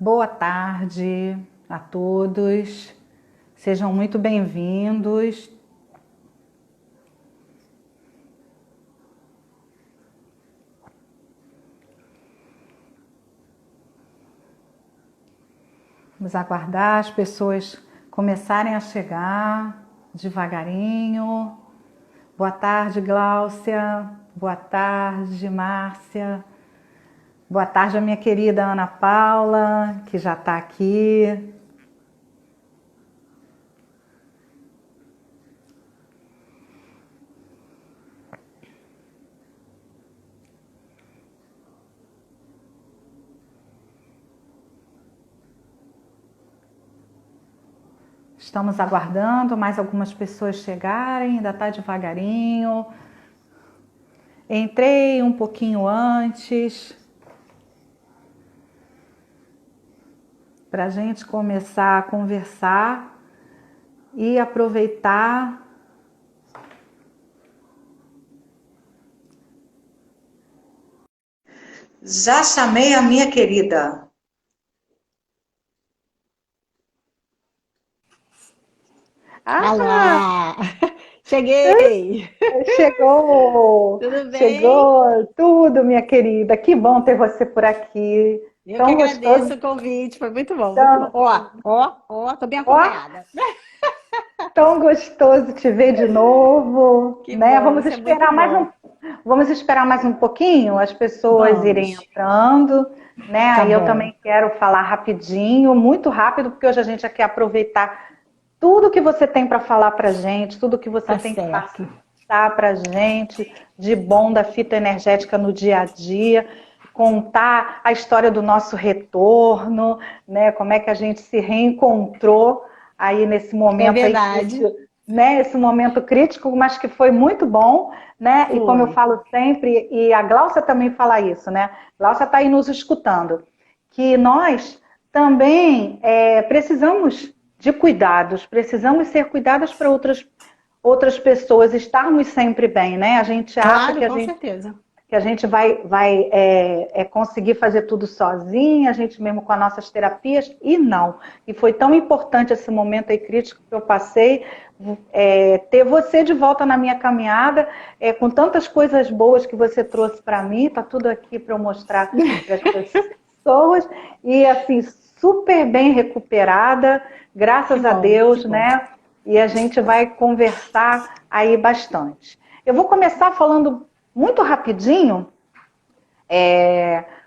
Boa tarde a todos, sejam muito bem-vindos. Vamos aguardar as pessoas começarem a chegar devagarinho. Boa tarde, Gláucia. Boa tarde, Márcia. Boa tarde a minha querida Ana Paula, que já está aqui. Estamos aguardando mais algumas pessoas chegarem, ainda está devagarinho. Entrei um pouquinho antes, para a gente começar a conversar e aproveitar Já chamei a minha querida. Olá! Cheguei! Chegou! Tudo bem? Chegou tudo, minha querida. Que bom ter você por aqui. Eu que Tão agradeço gostoso. o convite, foi muito bom, muito bom. Tão, Ó, tô bem ó, acompanhada. tão gostoso te ver de novo, Que né? bom, isso é muito bom. Vamos esperar mais um pouquinho, as pessoas irem Vamos, entrando, né? tá Aí eu bom, também quero falar rapidinho, muito rápido, porque hoje a gente já quer aproveitar tudo que você tem para falar para gente, tudo que você tá tem que certo. passar para gente de bom da fitoenergética no dia a dia, contar a história do nosso retorno, né? Como é que a gente se reencontrou aí nesse É momento aí verdade, crítico, né? Esse momento crítico, mas que foi muito bom, né? E como eu foi. falo sempre, e a Gláucia também fala isso, né? Gláucia está aí nos escutando, que nós também precisamos de cuidados, precisamos ser cuidadas para outras pessoas, estarmos sempre bem, né? A gente acha Claro, com certeza. que a gente vai conseguir fazer tudo sozinha, a gente mesmo com as nossas terapias, e não. E foi tão importante esse momento aí crítico que eu passei, ter você de volta na minha caminhada, com tantas coisas boas que você trouxe para mim, tá tudo aqui para eu mostrar para as pessoas, e assim, super bem recuperada, graças a Que Deus, bom. né? E a gente vai conversar aí bastante. Eu vou começar falando muito rapidinho,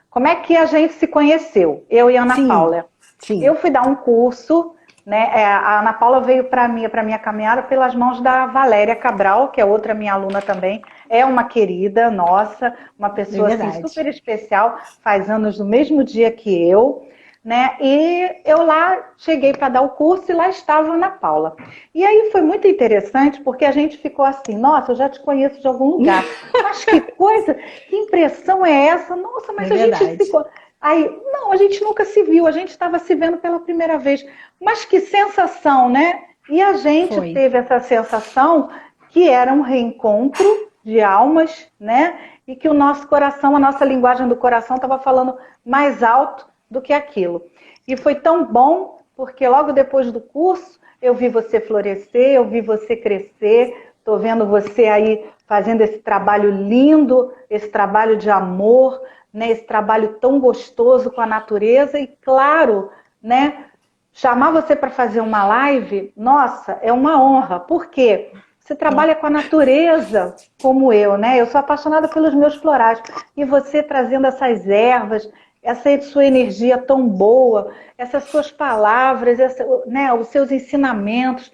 como é que a gente se conheceu, eu e a Ana Sim, Paula. Eu sim, fui dar um curso, né? A Ana Paula veio para minha caminhada pelas mãos da Valéria Cabral, que é outra minha aluna também. É uma querida nossa, uma é pessoa assim verdade. super especial, faz anos no mesmo dia que eu, né? E eu lá cheguei para dar o curso e lá estava a Ana Paula. E aí foi muito interessante porque a gente ficou assim, nossa, eu já te conheço de algum lugar. Mas que coisa, que impressão é essa? Nossa, É mas a gente se. verdade. Aí, não, a gente nunca se viu, a gente estava se vendo pela primeira vez. Mas que sensação, né? E a gente Foi. teve essa sensação que era um reencontro de almas, né? E que o nosso coração, a nossa linguagem do coração estava falando mais alto do que aquilo. E foi tão bom, porque logo depois do curso eu vi você florescer, eu vi você crescer, estou vendo você aí fazendo esse trabalho lindo, esse trabalho de amor, né, esse trabalho tão gostoso com a natureza e, claro, né, chamar você para fazer uma live, nossa, é uma honra. Por quê? Você trabalha com a natureza, como eu, né? Eu sou apaixonada pelos meus florais. E você trazendo essas ervas, essa sua energia tão boa, essas suas palavras, né, os seus ensinamentos,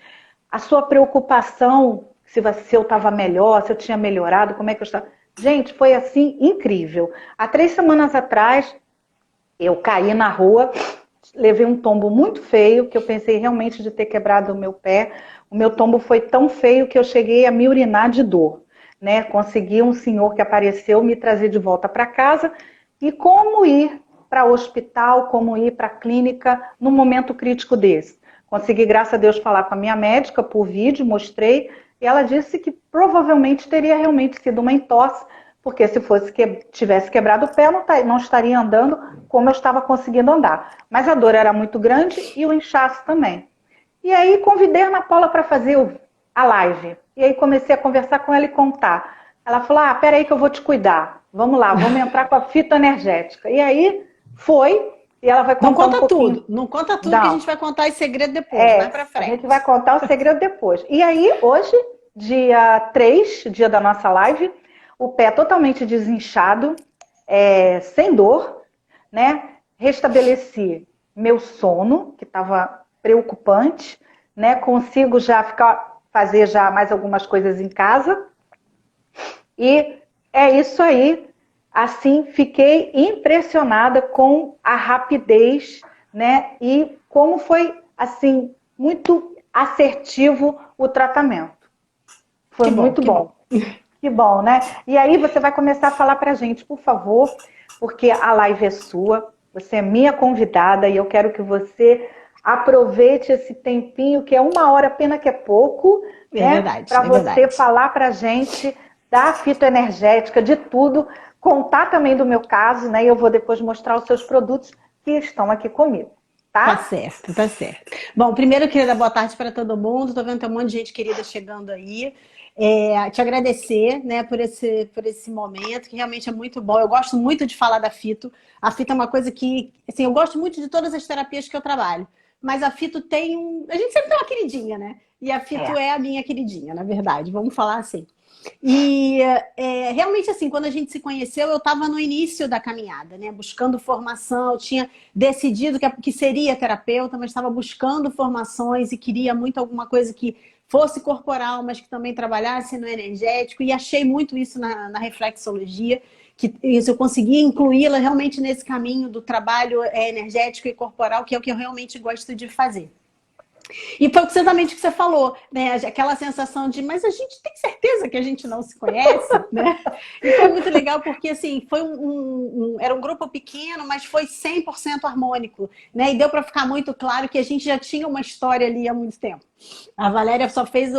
a sua preocupação se eu estava melhor, se eu tinha melhorado, como é que eu estava. Gente, foi assim incrível. Há 3 semanas atrás, eu caí na rua, levei um tombo muito feio, que eu pensei realmente de ter quebrado o meu pé. O meu tombo foi tão feio que eu cheguei a me urinar de dor, né? Consegui um senhor que apareceu me trazer de volta para casa. E como ir para o hospital, como ir para a clínica num momento crítico desse? Consegui, graças a Deus, falar com a minha médica por vídeo, mostrei, e ela disse que provavelmente teria realmente sido uma entorse, porque se tivesse quebrado o pé, eu não estaria andando como eu estava conseguindo andar. Mas a dor era muito grande e o inchaço também. E aí convidei a Ana Paula para fazer a live. E aí comecei a conversar com ela e contar. Ela falou, peraí que eu vou te cuidar. Vamos lá, vamos entrar com a fitoenergética. E aí foi, e ela vai contar Não conta um pouquinho. tudo, não conta tudo, que a gente vai contar esse segredo depois, mais pra frente. A gente vai contar o segredo depois. E aí, hoje, dia 3, dia da nossa live, o pé totalmente desinchado, sem dor, né? Restabeleci meu sono, que estava preocupante, né? Consigo já fazer já mais algumas coisas em casa. E é isso aí. Assim, fiquei impressionada com a rapidez, né? E como foi, assim, muito assertivo o tratamento. Foi muito bom. Que bom, né? E aí você vai começar a falar pra gente, por favor, porque a live é sua, você é minha convidada e eu quero que você aproveite esse tempinho, que é 1 hora, pena que é pouco, né? Para você falar pra gente da fitoenergética, de tudo, contar também do meu caso, né? E eu vou depois mostrar os seus produtos que estão aqui comigo, tá? Tá certo, tá certo. Bom, primeiro eu queria dar boa tarde para todo mundo. Tô vendo que tem um monte de gente querida chegando aí. Te agradecer, né, por esse momento, que realmente é muito bom. Eu gosto muito de falar da fito. A fito é uma coisa que, assim, eu gosto muito de todas as terapias que eu trabalho. Mas a fito tem a gente sempre tem uma queridinha, né? E a fito é a minha queridinha, na verdade. Vamos falar assim. E realmente, assim, quando a gente se conheceu, eu estava no início da caminhada, né? Buscando formação, eu tinha decidido que seria terapeuta, mas estava buscando formações e queria muito alguma coisa que fosse corporal, mas que também trabalhasse no energético, e achei muito isso na reflexologia, que isso, eu consegui incluí-la realmente nesse caminho do trabalho energético e corporal, que é o que eu realmente gosto de fazer. E foi exatamente o que você falou, né? Aquela sensação de, mas a gente tem certeza que a gente não se conhece, né? E foi muito legal porque, assim, foi era um grupo pequeno, mas foi 100% harmônico, né? E deu para ficar muito claro que a gente já tinha uma história ali há muito tempo. A Valéria só fez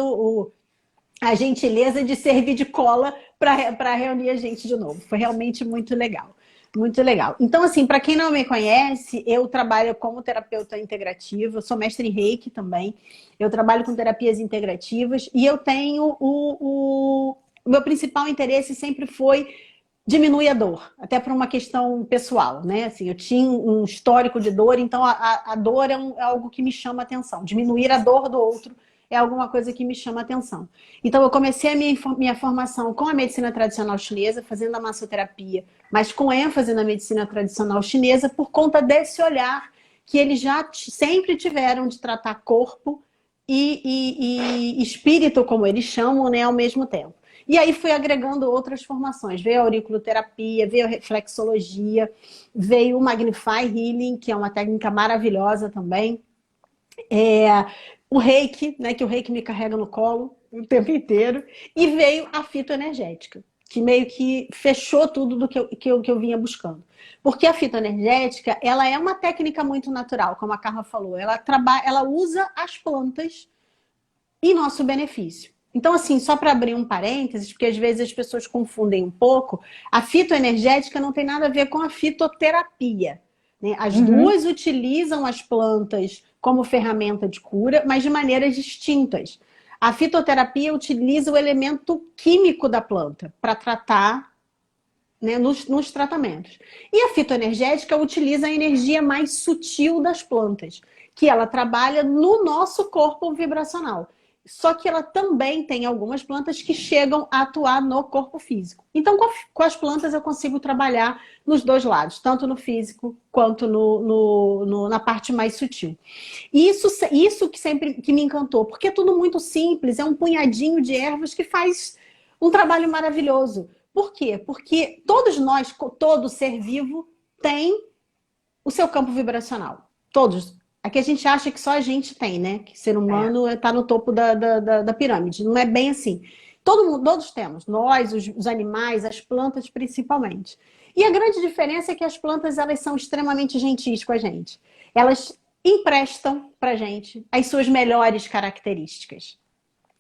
a gentileza de servir de cola para reunir a gente de novo. Foi realmente muito legal. Muito legal. Então, assim, para quem não me conhece, eu trabalho como terapeuta integrativa, eu sou mestre em Reiki também, eu trabalho com terapias integrativas e eu tenho o meu principal interesse sempre foi diminuir a dor, até por uma questão pessoal, né? Assim, eu tinha um histórico de dor, então a dor é algo que me chama atenção. Diminuir a dor do outro é alguma coisa que me chama atenção. Então, eu comecei a minha formação com a medicina tradicional chinesa, fazendo a massoterapia, mas com ênfase na medicina tradicional chinesa, por conta desse olhar que eles já sempre tiveram de tratar corpo e espírito, como eles chamam, né, ao mesmo tempo. E aí fui agregando outras formações. Veio a auriculoterapia, veio a reflexologia, veio o Magnify Healing, que é uma técnica maravilhosa também. O Reiki, né, que o Reiki me carrega no colo o tempo inteiro. E veio a fitoenergética, que meio que fechou tudo do que eu vinha buscando. Porque a fitoenergética, ela é uma técnica muito natural, como a Carla falou. Ela usa as plantas em nosso benefício. Então, assim, só para abrir um parênteses, porque às vezes as pessoas confundem um pouco, a fitoenergética não tem nada a ver com a fitoterapia, né? As duas utilizam as plantas como ferramenta de cura, mas de maneiras distintas. A fitoterapia utiliza o elemento químico da planta para tratar, né, nos tratamentos. E a fitoenergética utiliza a energia mais sutil das plantas, que ela trabalha no nosso corpo vibracional. Só que ela também tem algumas plantas que chegam a atuar no corpo físico. Então, com as plantas eu consigo trabalhar nos dois lados, tanto no físico quanto na parte mais sutil. E isso que me encantou, porque é tudo muito simples, é um punhadinho de ervas que faz um trabalho maravilhoso. Por quê? Porque todos nós, todo ser vivo, tem o seu campo vibracional. Todos. Aqui a gente acha que só a gente tem, né? Que ser humano está no topo da pirâmide. Não é bem assim. Todos temos. Nós, os animais, as plantas principalmente. E a grande diferença é que as plantas, elas são extremamente gentis com a gente. Elas emprestam pra gente as suas melhores características.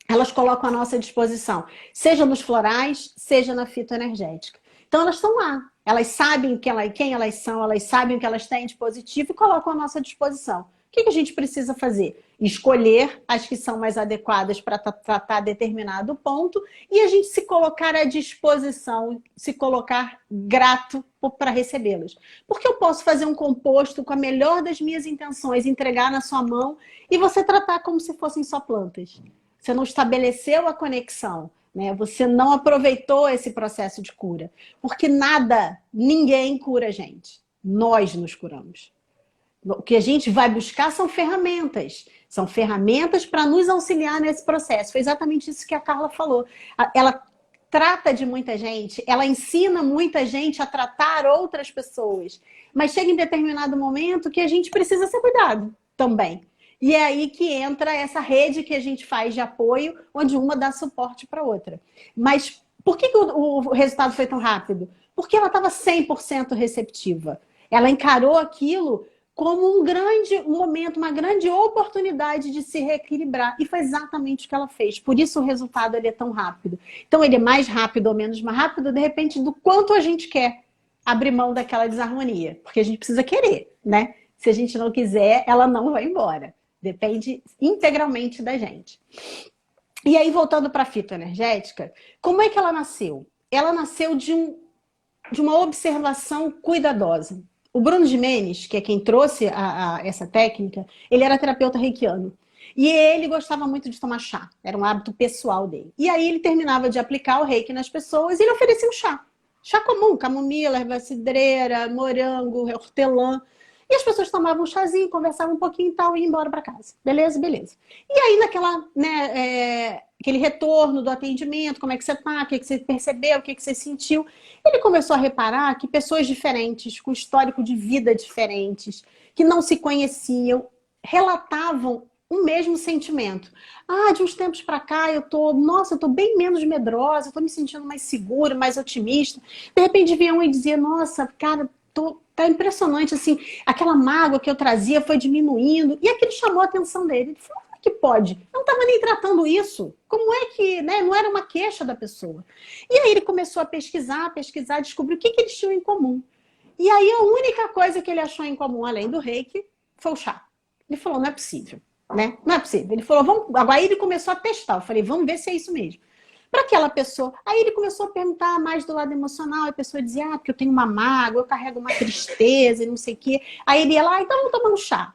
elas colocam à nossa disposição, seja nos florais, seja na fitoenergética. Então elas estão lá, elas sabem quem elas são, elas sabem o que elas têm de positivo e colocam à nossa disposição. O que a gente precisa fazer? Escolher as que são mais adequadas para tratar determinado ponto e a gente se colocar à disposição, se colocar grato para recebê-las. Porque eu posso fazer um composto com a melhor das minhas intenções, entregar na sua mão e você tratar como se fossem só plantas. Você não estabeleceu a conexão, né? Você não aproveitou esse processo de cura. Porque nada, ninguém cura a gente. Nós nos curamos. O que a gente vai buscar são ferramentas. São ferramentas para nos auxiliar nesse processo. Foi exatamente isso que a Carla falou. Ela trata de muita gente, ela ensina muita gente a tratar outras pessoas. Mas chega em determinado momento que a gente precisa ser cuidado também. E é aí que entra essa rede que a gente faz de apoio, onde uma dá suporte para a outra. Mas por que o resultado foi tão rápido? Porque ela estava 100% receptiva. Ela encarou aquilo como um grande momento, uma grande oportunidade de se reequilibrar. E foi exatamente o que ela fez. Por isso o resultado ele é tão rápido. Então ele é mais rápido ou menos mais rápido, de repente, do quanto a gente quer abrir mão daquela desarmonia. Porque a gente precisa querer, né? Se a gente não quiser, ela não vai embora. Depende integralmente da gente. E aí, voltando para a fitoenergética, como é que ela nasceu? Ela nasceu de uma observação cuidadosa. O Bruno Gimenez, que é quem trouxe essa técnica, ele era terapeuta reikiano. E ele gostava muito de tomar chá. Era um hábito pessoal dele. E aí ele terminava de aplicar o reiki nas pessoas e ele oferecia um chá. Chá comum, camomila, erva cidreira, morango, hortelã. E as pessoas tomavam um chazinho, conversavam um pouquinho e tal, e iam embora para casa. Beleza, beleza. E aí, aquele retorno do atendimento, como é que você tá, o que você percebeu, o que você sentiu, ele começou a reparar que pessoas diferentes, com histórico de vida diferentes, que não se conheciam, relatavam o mesmo sentimento. Ah, de uns tempos para cá, eu tô bem menos medrosa, eu tô me sentindo mais segura, mais otimista. De repente vinha um e dizia, nossa, cara, tá impressionante, assim, aquela mágoa que eu trazia foi diminuindo, e aquilo chamou a atenção dele. Ele falou, como é que pode? Eu não estava nem tratando isso. Como é que, né? Não era uma queixa da pessoa. E aí ele começou a pesquisar, descobriu o que eles tinham em comum. E aí a única coisa que ele achou em comum, além do reiki, foi o chá. Ele falou, não é possível, né? Não é possível. Ele falou, agora ele começou a testar. Eu falei, vamos ver se é isso mesmo. Para aquela pessoa. Aí ele começou a perguntar mais do lado emocional. A pessoa dizia, porque eu tenho uma mágoa, eu carrego uma tristeza e não sei o quê. Aí ele ia lá, então vamos tomar um chá.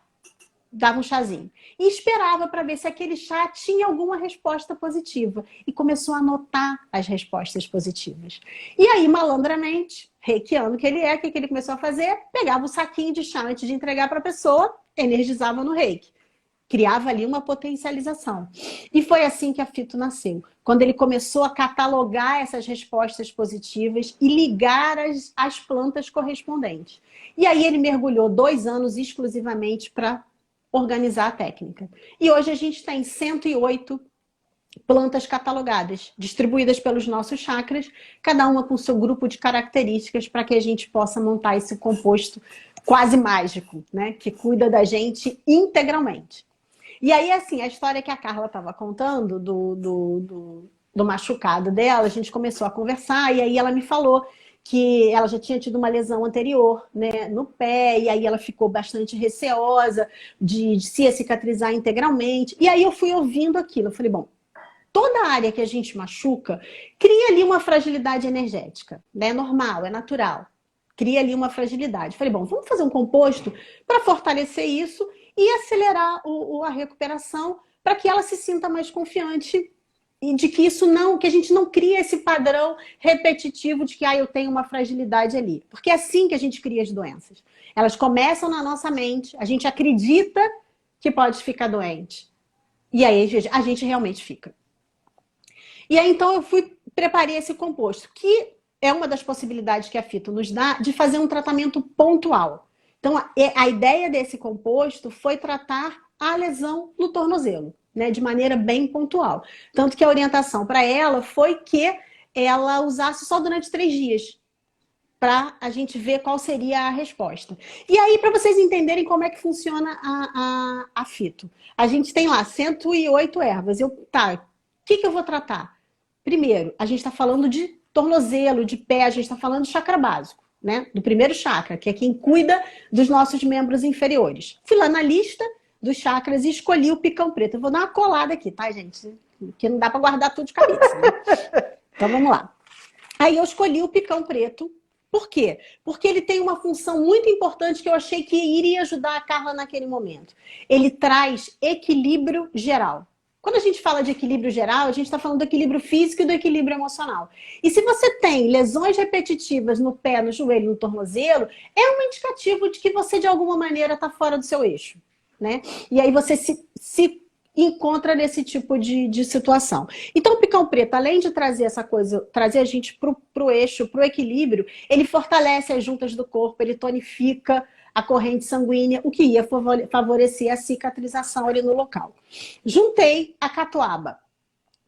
Dava um chazinho. E esperava para ver se aquele chá tinha alguma resposta positiva. E começou a anotar as respostas positivas. E aí, malandramente, reikiano que ele é, o que ele começou a fazer? Pegava um saquinho de chá antes de entregar para a pessoa, energizava no reiki. Criava ali uma potencialização. E foi assim que a Fito nasceu. Quando ele começou a catalogar essas respostas positivas e ligar as plantas correspondentes. E aí ele mergulhou 2 anos exclusivamente para organizar a técnica. E hoje a gente tem 108 plantas catalogadas, distribuídas pelos nossos chakras, cada uma com seu grupo de características para que a gente possa montar esse composto quase mágico, né? Que cuida da gente integralmente. E aí, assim, a história que a Carla estava contando do machucado dela, a gente começou a conversar e aí ela me falou que ela já tinha tido uma lesão anterior, né, no pé, e aí ela ficou bastante receosa de se cicatrizar integralmente. E aí eu fui ouvindo aquilo, eu falei, bom, toda área que a gente machuca cria ali uma fragilidade energética, né? É normal, é natural. Cria ali uma fragilidade. Falei, bom, vamos fazer um composto para fortalecer isso e acelerar a recuperação para que ela se sinta mais confiante e de que isso não, que a gente não cria esse padrão repetitivo de que eu tenho uma fragilidade ali. Porque é assim que a gente cria as doenças. Elas começam na nossa mente, a gente acredita que pode ficar doente. E aí a gente realmente fica. E aí então eu preparei esse composto, que é uma das possibilidades que a Fito nos dá de fazer um tratamento pontual. Então, a ideia desse composto foi tratar a lesão no tornozelo, né, de maneira bem pontual. Tanto que a orientação para ela foi que ela usasse só durante 3 dias, para a gente ver qual seria a resposta. E aí, para vocês entenderem como é que funciona a Fito. A gente tem lá 108 ervas. que eu vou tratar? Primeiro, a gente está falando de tornozelo, de pé, a gente está falando de chakra básico, né? Do primeiro chakra, que é quem cuida dos nossos membros inferiores. Fui lá na lista dos chakras e escolhi o picão preto. Eu vou dar uma colada aqui, tá, gente? Porque não dá para guardar tudo de cabeça, né? Então vamos lá. Aí eu escolhi o picão preto. Por quê? Porque ele tem uma função muito importante que eu achei que iria ajudar a Carla naquele momento. Ele traz equilíbrio geral. Quando a gente fala de equilíbrio geral, a gente está falando do equilíbrio físico e do equilíbrio emocional. E se você tem lesões repetitivas no pé, no joelho, no tornozelo, é um indicativo de que você, de alguma maneira, está fora do seu eixo, né? E aí você se encontra nesse tipo de situação. Então, o picão preto, além de trazer essa coisa, trazer a gente pro eixo, pro equilíbrio, ele fortalece as juntas do corpo, ele tonifica a corrente sanguínea, o que ia favorecer a cicatrização ali no local. Juntei a catuaba,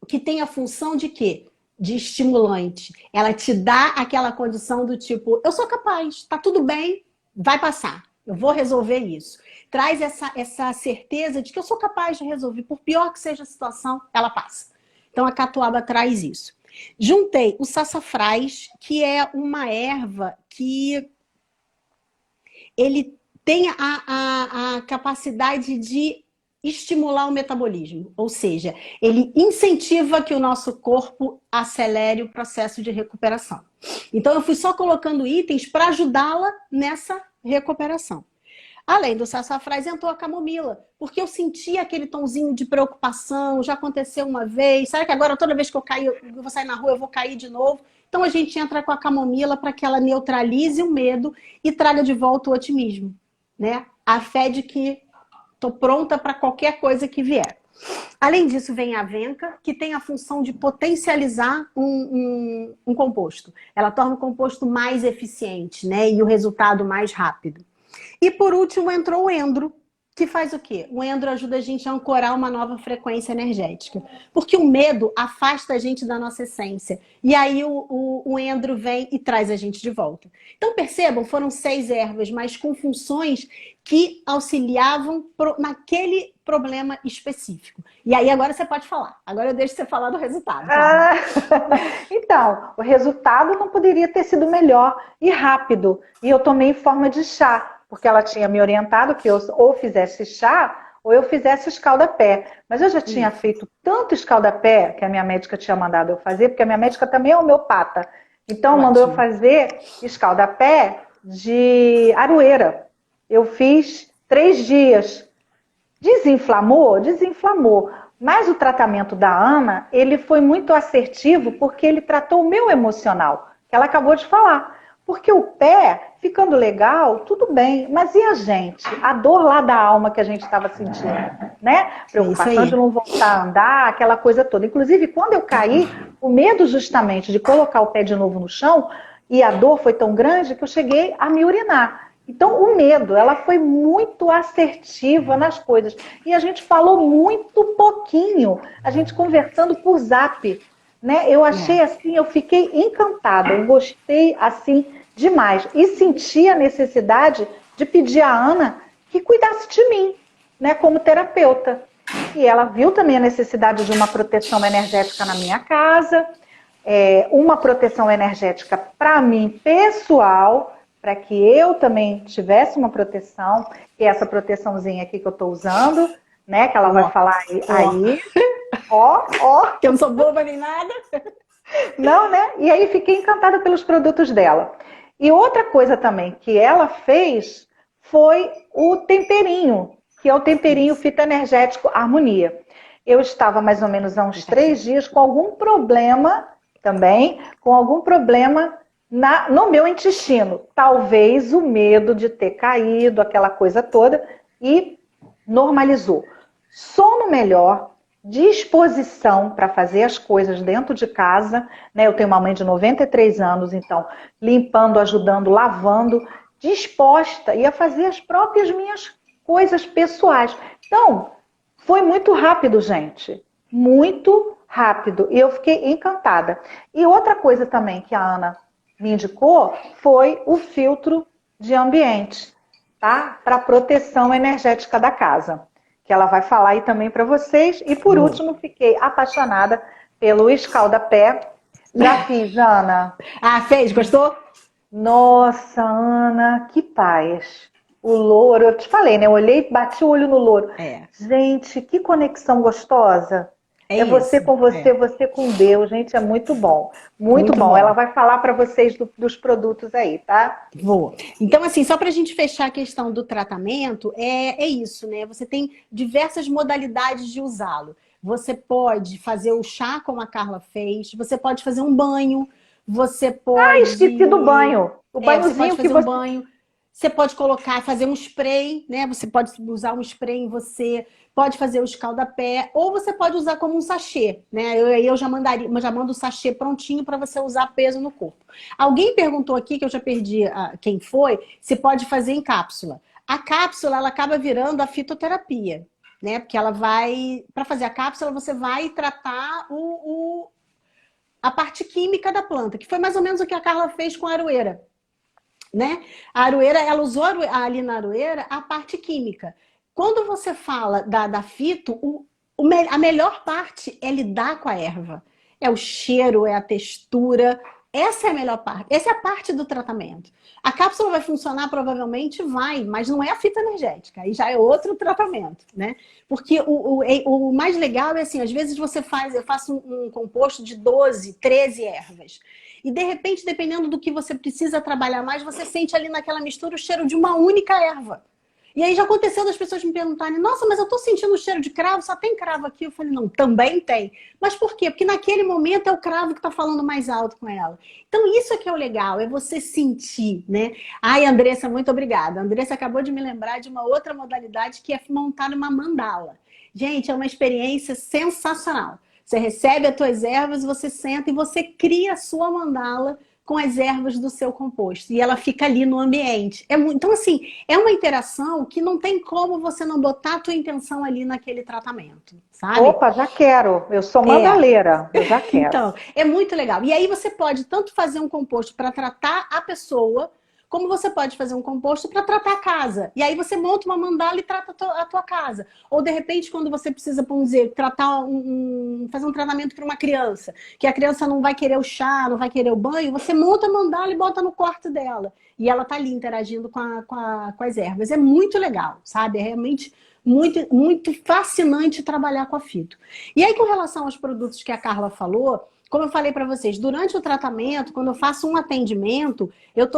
que tem a função de quê? De estimulante. Ela te dá aquela condição do tipo, eu sou capaz, tá tudo bem, vai passar, eu vou resolver isso. Traz essa certeza de que eu sou capaz de resolver, por pior que seja a situação, ela passa. Então a catuaba traz isso. Juntei o sassafrás, que é uma erva que ele tem a capacidade de estimular o metabolismo, ou seja, ele incentiva que o nosso corpo acelere o processo de recuperação. Então eu fui só colocando itens para ajudá-la nessa recuperação. Além do sassafrás, entrou a camomila, porque eu sentia aquele tonzinho de preocupação, já aconteceu uma vez, sabe que agora toda vez que eu cair, eu vou sair na rua, eu vou cair de novo. Então a gente entra com a camomila para que ela neutralize o medo e traga de volta o otimismo, né? A fé de que estou pronta para qualquer coisa que vier. Além disso, vem a avenca, que tem a função de potencializar um composto. Ela torna o composto mais eficiente, né? E o resultado mais rápido. E por último entrou o endro, que faz o quê? O endro ajuda a gente a ancorar uma nova frequência energética. Porque o medo afasta a gente da nossa essência. E aí o endro vem e traz a gente de volta. Então percebam, foram 6 ervas, mas com funções que auxiliavam naquele problema específico. E aí agora você pode falar. Agora eu deixo você falar do resultado. Então, o resultado não poderia ter sido melhor e rápido. E eu tomei em forma de chá. Porque ela tinha me orientado que eu ou fizesse chá ou eu fizesse escalda-pé. Mas eu já tinha feito tanto escalda-pé que a minha médica tinha mandado eu fazer, porque a minha médica também é homeopata. Então mandou eu fazer escalda-pé de aroeira. Eu fiz 3 dias. Desinflamou? Desinflamou. Mas o tratamento da Ana, ele foi muito assertivo porque ele tratou o meu emocional, que ela acabou de falar. Porque o pé, ficando legal, tudo bem. Mas e a gente? A dor lá da alma que a gente estava sentindo, né? Preocupação de não voltar a andar, aquela coisa toda. Inclusive, quando eu caí, o medo justamente de colocar o pé de novo no chão, e a dor foi tão grande que eu cheguei a me urinar. Então, o medo, ela foi muito assertiva nas coisas. E a gente falou muito pouquinho, a gente conversando por zap. Né? Eu achei assim, eu fiquei encantada, eu gostei assim demais e senti a necessidade de pedir à Ana que cuidasse de mim, né, como terapeuta. E ela viu também a necessidade de uma proteção energética na minha casa, uma proteção energética para mim pessoal, para que eu também tivesse uma proteção, e essa proteçãozinha aqui que eu estou usando, né, que ela vai falar aí. Que eu não sou boba nem nada. Não, né? E aí fiquei encantada pelos produtos dela. E outra coisa também que ela fez foi o temperinho, que é o temperinho fitoenergético Harmonia. Eu estava mais ou menos há uns 3 dias com algum problema também, no meu intestino. Talvez o medo de ter caído, aquela coisa toda, e normalizou. Sono melhor, disposição para fazer as coisas dentro de casa, né? Eu tenho uma mãe de 93 anos, então limpando, ajudando, lavando, disposta e a fazer as próprias minhas coisas pessoais. Então, foi muito rápido, gente. Muito rápido. E eu fiquei encantada. E outra coisa também que a Ana me indicou foi o filtro de ambiente, tá? Para proteção energética da casa. que ela vai falar aí também para vocês. E por último, fiquei apaixonada pelo escaldapé. Já fiz, Ana. Ah, fez? Gostou? Nossa, Ana, que paz. O louro, eu te falei, né? Eu olhei, bati o olho no louro. Gente, que conexão gostosa. É você com você, você com Deus, gente, é muito bom. Muito bom. Ela vai falar para vocês dos produtos aí, tá? Vou. Então, assim, só para a gente fechar a questão do tratamento, é isso, né? Você tem diversas modalidades de usá-lo. Você pode fazer o chá, como a Carla fez, você pode fazer um banho, você pode... Ah, esqueci do banho. O banhozinho você pode fazer que um banho. Você pode colocar, fazer um spray, né? Você pode usar um spray em você, pode fazer o escaldapé, ou você pode usar como um sachê, né? Eu já mando o sachê prontinho para você usar peso no corpo. Alguém perguntou aqui, que eu já perdi quem foi, se pode fazer em cápsula. A cápsula, ela acaba virando a fitoterapia, né? Porque ela vai, para fazer a cápsula, você vai tratar a parte química da planta, que foi mais ou menos o que a Carla fez com a aroeira. Né? A aroeira, ela usou ali na aroeira a parte química. Quando você fala da fito, a melhor parte é lidar com a erva. É o cheiro, é a textura. Essa é a melhor parte. Essa é a parte do tratamento. A cápsula vai funcionar? Provavelmente vai, mas não é a fita energética. Aí já é outro tratamento, né? Porque o mais legal é assim, às vezes eu faço um composto de 12, 13 ervas. E de repente, dependendo do que você precisa trabalhar mais, você sente ali naquela mistura o cheiro de uma única erva. E aí já aconteceu das pessoas me perguntarem, nossa, mas eu tô sentindo o cheiro de cravo, só tem cravo aqui? Eu falei, não, também tem. Mas por quê? Porque naquele momento é o cravo que tá falando mais alto com ela. Então isso é que é o legal, é você sentir, né? Ai, Andressa, muito obrigada. A Andressa acabou de me lembrar de uma outra modalidade que é montar uma mandala. Gente, é uma experiência sensacional. Você recebe as tuas ervas, você senta e você cria a sua mandala com as ervas do seu composto. E ela fica ali no ambiente. Então, assim, é uma interação que não tem como você não botar a tua intenção ali naquele tratamento, sabe? Opa, já quero. Eu sou mandaleira. Eu já quero. Então, é muito legal. E aí você pode tanto fazer um composto para tratar a pessoa, como você pode fazer um composto para tratar a casa. E aí você monta uma mandala e trata a tua casa. Ou, de repente, quando você precisa, vamos dizer, fazer um tratamento para uma criança, que a criança não vai querer o chá, não vai querer o banho, você monta a mandala e bota no quarto dela. E ela tá ali interagindo com as ervas. É muito legal, sabe? É realmente muito, muito fascinante trabalhar com a fito. E aí, com relação aos produtos que a Carla falou, como eu falei para vocês, durante o tratamento, quando eu faço um atendimento, eu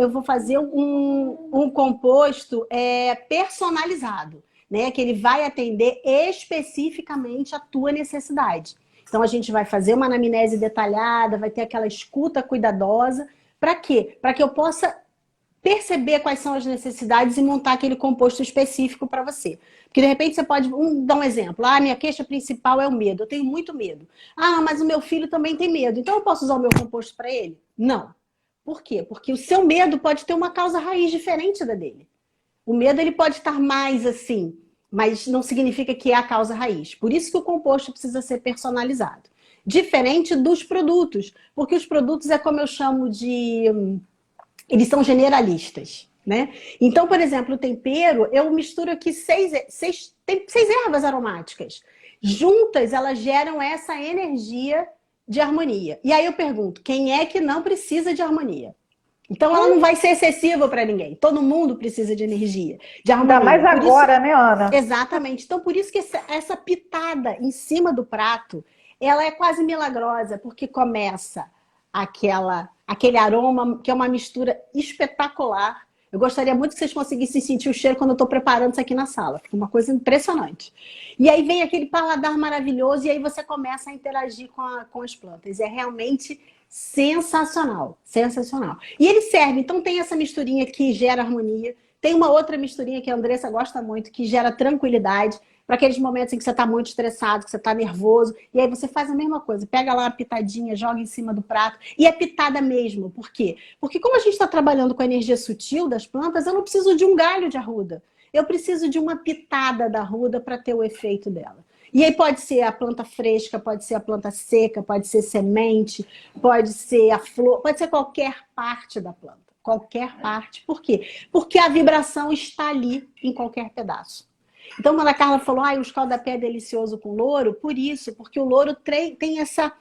vou fazer um composto personalizado, né? Que ele vai atender especificamente a tua necessidade. Então a gente vai fazer uma anamnese detalhada, vai ter aquela escuta cuidadosa. Para quê? Para que eu possa perceber quais são as necessidades e montar aquele composto específico para você. Porque de repente você pode dar um exemplo. Ah, minha queixa principal é o medo. Eu tenho muito medo. Ah, mas o meu filho também tem medo. Então eu posso usar o meu composto para ele? Não. Por quê? Porque o seu medo pode ter uma causa raiz diferente da dele. O medo ele pode estar mais assim, mas não significa que é a causa raiz. Por isso que o composto precisa ser personalizado. Diferente dos produtos. Porque os produtos é como eu chamo de... Eles são generalistas, né? Então, por exemplo, o tempero, eu misturo aqui seis ervas aromáticas. Juntas, elas geram essa energia de harmonia. E aí eu pergunto, quem é que não precisa de harmonia? Então, ela não vai ser excessiva para ninguém. Todo mundo precisa de energia, de harmonia. Ainda mais agora, né, Ana? Exatamente. Então, por isso que essa pitada em cima do prato, ela é quase milagrosa, porque começa aquele aroma, que é uma mistura espetacular. Eu gostaria muito que vocês conseguissem sentir o cheiro quando eu estou preparando isso aqui na sala. Fica uma coisa impressionante. E aí vem aquele paladar maravilhoso e aí você começa a interagir com as plantas. É realmente sensacional. Sensacional. E ele serve, então tem essa misturinha que gera harmonia. Tem uma outra misturinha que a Andressa gosta muito, que gera tranquilidade. Para aqueles momentos em que você está muito estressado, que você está nervoso. E aí você faz a mesma coisa. Pega lá uma pitadinha, joga em cima do prato. E é pitada mesmo. Por quê? Porque como a gente está trabalhando com a energia sutil das plantas, eu não preciso de um galho de arruda. Eu preciso de uma pitada da arruda para ter o efeito dela. E aí pode ser a planta fresca, pode ser a planta seca, pode ser semente, pode ser a flor, pode ser qualquer parte da planta. Qualquer parte. Por quê? Porque a vibração está ali em qualquer pedaço. Então, quando a Carla falou, o escaldapé é delicioso com louro, por isso, porque o louro tem essa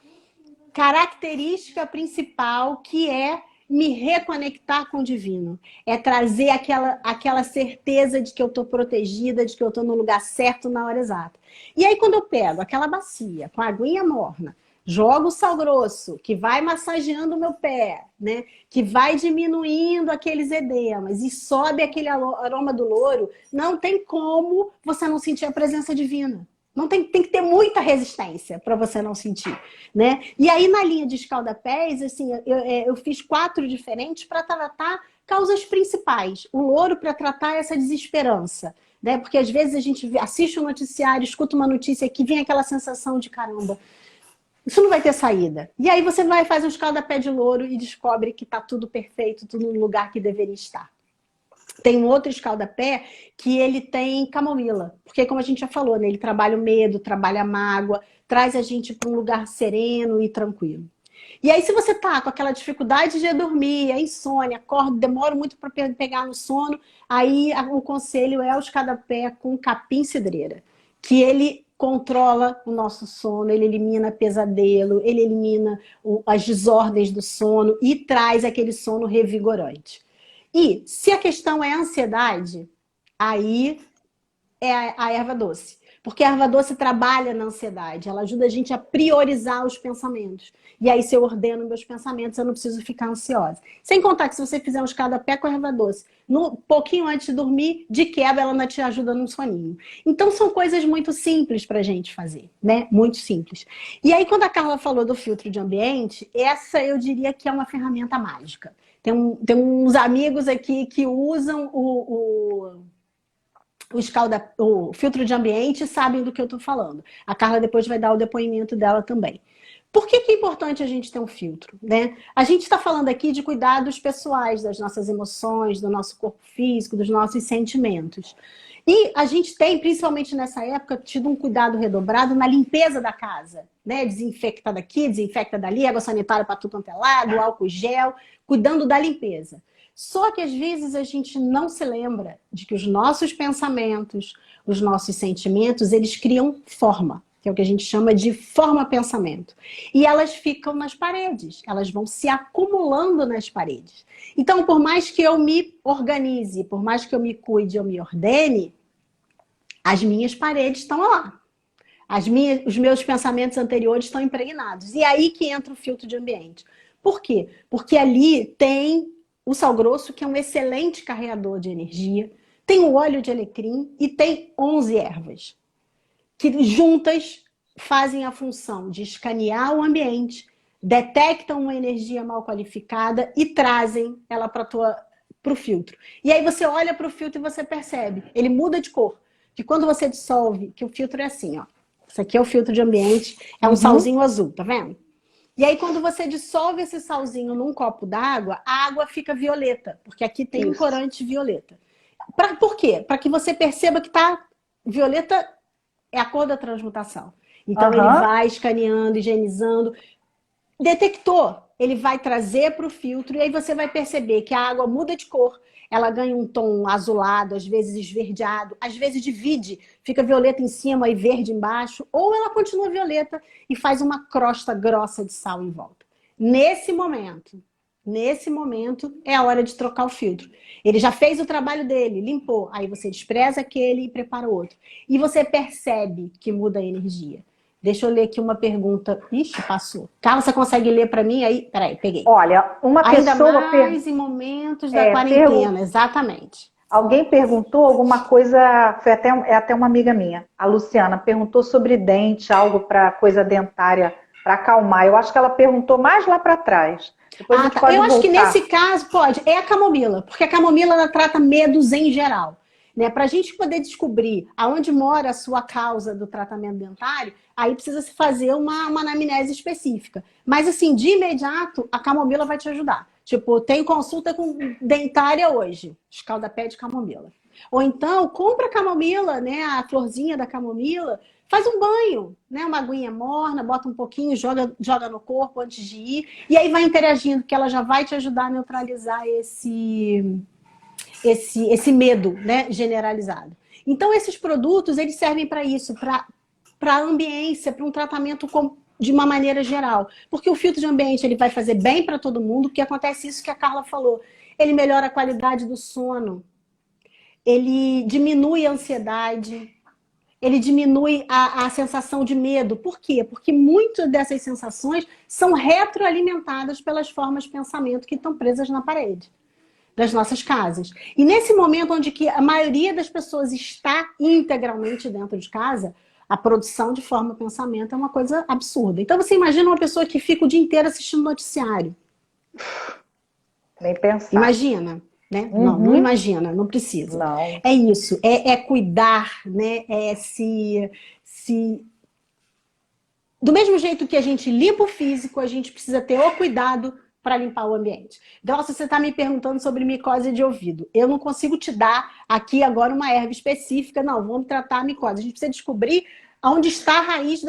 característica principal que é me reconectar com o divino. É trazer aquela certeza de que eu estou protegida, de que eu estou no lugar certo na hora exata. E aí, quando eu pego aquela bacia com a aguinha morna, jogo o sal grosso, que vai massageando o meu pé, né? Que vai diminuindo aqueles edemas e sobe aquele aroma do louro, não tem como você não sentir a presença divina. Não tem que ter muita resistência para você não sentir, né? E aí, na linha de escaldapés, assim, eu fiz 4 diferentes para tratar causas principais. O louro para tratar essa desesperança, né? Porque às vezes a gente assiste um noticiário, escuta uma notícia que vem aquela sensação de caramba, isso não vai ter saída. E aí você vai fazer um escaldapé de louro e descobre que está tudo perfeito, tudo no lugar que deveria estar. Tem um outro escaldapé que ele tem camomila. Porque, como a gente já falou, né, ele trabalha o medo, trabalha a mágoa, traz a gente para um lugar sereno e tranquilo. E aí, se você tá com aquela dificuldade de dormir, é insônia, acorda, demora muito para pegar no sono, aí o conselho é o escaldapé com capim-cidreira, que ele controla o nosso sono, ele elimina pesadelo, ele elimina as desordens do sono e traz aquele sono revigorante. E se a questão é a ansiedade, aí é a erva doce. Porque a erva doce trabalha na ansiedade, ela ajuda a gente a priorizar os pensamentos. E aí, se eu ordeno meus pensamentos, eu não preciso ficar ansiosa. Sem contar que se você fizer um escaldapé com a erva doce, pouquinho antes de dormir, de quebra, ela ainda te ajuda num soninho. Então, são coisas muito simples pra gente fazer, né? Muito simples. E aí, quando a Carla falou do filtro de ambiente, essa eu diria que é uma ferramenta mágica. Tem uns amigos aqui que usam o filtro de ambiente e sabem do que eu estou falando. A Carla depois vai dar o depoimento dela também. Por que é importante a gente ter um filtro, né? A gente está falando aqui de cuidados pessoais, das nossas emoções, do nosso corpo físico, dos nossos sentimentos. E a gente tem, principalmente nessa época, tido um cuidado redobrado na limpeza da casa, né? Desinfecta daqui, desinfecta dali, água sanitária para tudo quanto é lado, álcool gel, cuidando da limpeza. Só que às vezes a gente não se lembra de que os nossos pensamentos, os nossos sentimentos, eles criam forma, que é o que a gente chama de forma-pensamento. E elas ficam nas paredes, elas vão se acumulando nas paredes. Então, por mais que eu me organize, por mais que eu me cuide, eu me ordene, as minhas paredes estão lá. Os meus pensamentos anteriores estão impregnados. E aí que entra o filtro de ambiente. Por quê? Porque ali tem o sal grosso, que é um excelente carreador de energia, tem o óleo de alecrim e tem 11 ervas, que juntas fazem a função de escanear o ambiente, detectam uma energia mal qualificada e trazem ela para o filtro. E aí você olha para o filtro e você percebe, ele muda de cor. Que quando você dissolve, que o filtro é assim, ó. Isso aqui é o filtro de ambiente, é um salzinho azul, tá vendo? E aí, quando você dissolve esse salzinho num copo d'água, a água fica violeta, porque aqui tem um corante violeta. Por quê? Para que você perceba que violeta é a cor da transmutação. Então, ele vai escaneando, higienizando. Detectou, ele vai trazer para o filtro e aí você vai perceber que a água muda de cor. Ela ganha um tom azulado, às vezes esverdeado, às vezes divide, fica violeta em cima e verde embaixo, ou ela continua violeta e faz uma crosta grossa de sal em volta. Nesse momento é a hora de trocar o filtro. Ele já fez o trabalho dele, limpou, aí você despreza aquele e prepara o outro. E você percebe que muda a energia. Deixa eu ler aqui uma pergunta. Ixi, passou. Carla, você consegue ler para mim? Aí, peraí, peguei. Olha, uma Ainda pessoa... mais em momentos da quarentena, exatamente. Alguém perguntou alguma coisa, é até uma amiga minha, a Luciana, perguntou sobre dente, algo para coisa dentária, para acalmar. Eu acho que ela perguntou mais lá para trás. Depois a gente pode voltar. Acho que nesse caso pode. É a camomila, porque a camomila ela trata medos em geral. Né? Para a gente poder descobrir aonde mora a sua causa do tratamento dentário, aí precisa se fazer uma anamnese específica. Mas assim, de imediato, a camomila vai te ajudar. Tipo, tenho consulta com dentária hoje, escaldapé de camomila. Ou então, compra a camomila, né, a florzinha da camomila, faz um banho, né, uma aguinha morna, bota um pouquinho, joga no corpo antes de ir, e aí vai interagindo, que ela já vai te ajudar a neutralizar esse medo, né, generalizado. Então, esses produtos, eles servem para isso, para a ambiência, para um tratamento de uma maneira geral. Porque o filtro de ambiente, ele vai fazer bem para todo mundo, porque acontece isso que a Carla falou. Ele melhora a qualidade do sono, ele diminui a ansiedade, ele diminui a sensação de medo. Por quê? Porque muitas dessas sensações são retroalimentadas pelas formas de pensamento que estão presas na parede das nossas casas. E nesse momento onde que a maioria das pessoas está integralmente dentro de casa, a produção de forma de pensamento é uma coisa absurda. Então você imagina uma pessoa que fica o dia inteiro assistindo noticiário. Nem pensar. Imagina, né? Não, não imagina, não precisa. Não. É isso, é cuidar, né? Do mesmo jeito que a gente limpa o físico, a gente precisa ter o cuidado para limpar o ambiente. Nossa, você está me perguntando sobre micose de ouvido. Eu não consigo te dar aqui agora uma erva específica. Não, vamos tratar a micose. A gente precisa descobrir onde está a raiz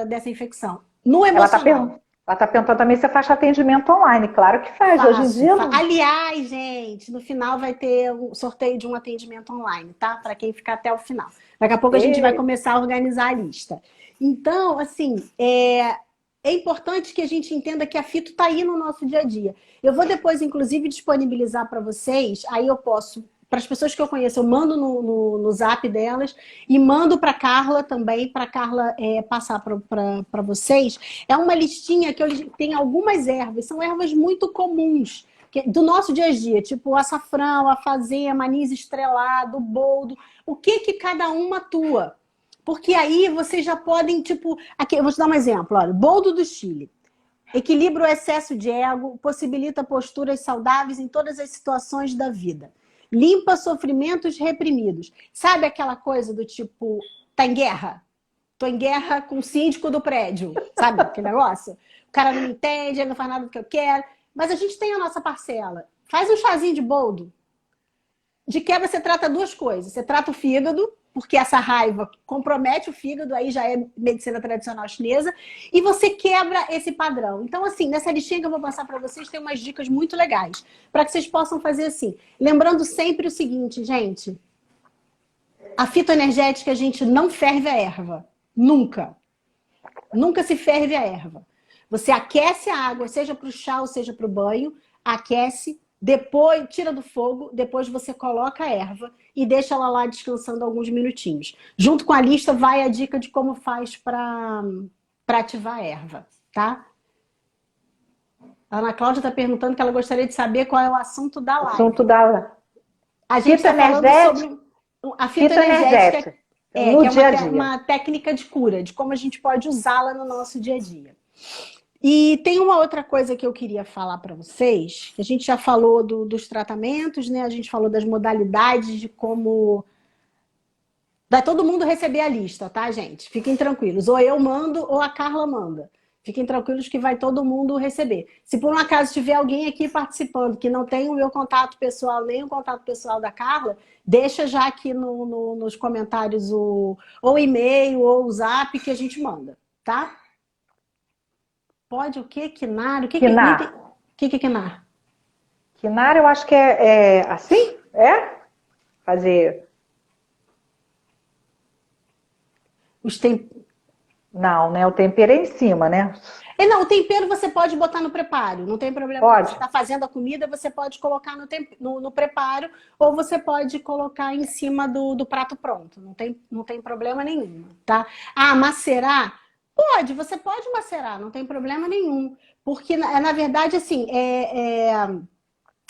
dessa infecção. No emocional. Ela está perguntando também se você faz atendimento online. Claro que faz. Faço. Hoje em dia não. Aliás, gente, no final vai ter um sorteio de um atendimento online, tá? Para quem ficar até o final. Daqui a pouco a gente vai começar a organizar a lista. Então, assim, é importante que a gente entenda que a fito está aí no nosso dia a dia. Eu vou depois, inclusive, disponibilizar para vocês, aí eu posso, para as pessoas que eu conheço, eu mando no zap delas e mando para a Carla também, para a Carla passar para vocês. É uma listinha que tem algumas ervas, são ervas muito comuns do nosso dia a dia, tipo o açafrão, a fazema, anis estrelado, o boldo, o que cada uma atua. Porque aí vocês já podem, tipo... Aqui, eu vou te dar um exemplo. Olha, boldo do Chile. Equilibra o excesso de ego, possibilita posturas saudáveis em todas as situações da vida. Limpa sofrimentos reprimidos. Sabe aquela coisa do tipo, tá em guerra? Tô em guerra com o síndico do prédio. Sabe aquele negócio? O cara não me entende, ele não faz nada do que eu quero. Mas a gente tem a nossa parcela. Faz um chazinho de boldo. De quebra você trata duas coisas. Você trata o fígado, porque essa raiva compromete o fígado, aí já é medicina tradicional chinesa, e você quebra esse padrão. Então, assim, nessa listinha que eu vou passar para vocês, tem umas dicas muito legais, para que vocês possam fazer assim. Lembrando sempre o seguinte, gente, a fitoenergética, a gente não ferve a erva. Nunca. Nunca se ferve a erva. Você aquece a água, seja para o chá ou seja para o banho, aquece, depois tira do fogo, depois você coloca a erva e deixa ela lá descansando alguns minutinhos. Junto com a lista vai a dica de como faz para ativar a erva, tá? A Ana Cláudia está perguntando que ela gostaria de saber qual é o assunto da live. Assunto da... A gente está falando sobre a fitoenergética, que é uma técnica de cura, de como a gente pode usá-la no nosso dia a dia. E tem uma outra coisa que eu queria falar para vocês. A gente já falou dos tratamentos, né? A gente falou das modalidades, de como... Vai todo mundo receber a lista, tá, gente? Fiquem tranquilos. Ou eu mando ou a Carla manda. Fiquem tranquilos que vai todo mundo receber. Se por um acaso tiver alguém aqui participando que não tem o meu contato pessoal, nem o contato pessoal da Carla, deixa já aqui nos comentários ou e-mail ou o zap que a gente manda, tá? Pode o quê? Quinar? O que é quinar? Quinar eu acho que é assim? É? Fazer... Não, né? O tempero é em cima, né? Não, o tempero você pode botar no preparo, não tem problema. Pode. Você está fazendo a comida, você pode colocar no preparo ou você pode colocar em cima do prato pronto. Não tem problema nenhum, tá? Ah, macerar? Pode, você pode macerar, não tem problema nenhum. Porque, na verdade, assim,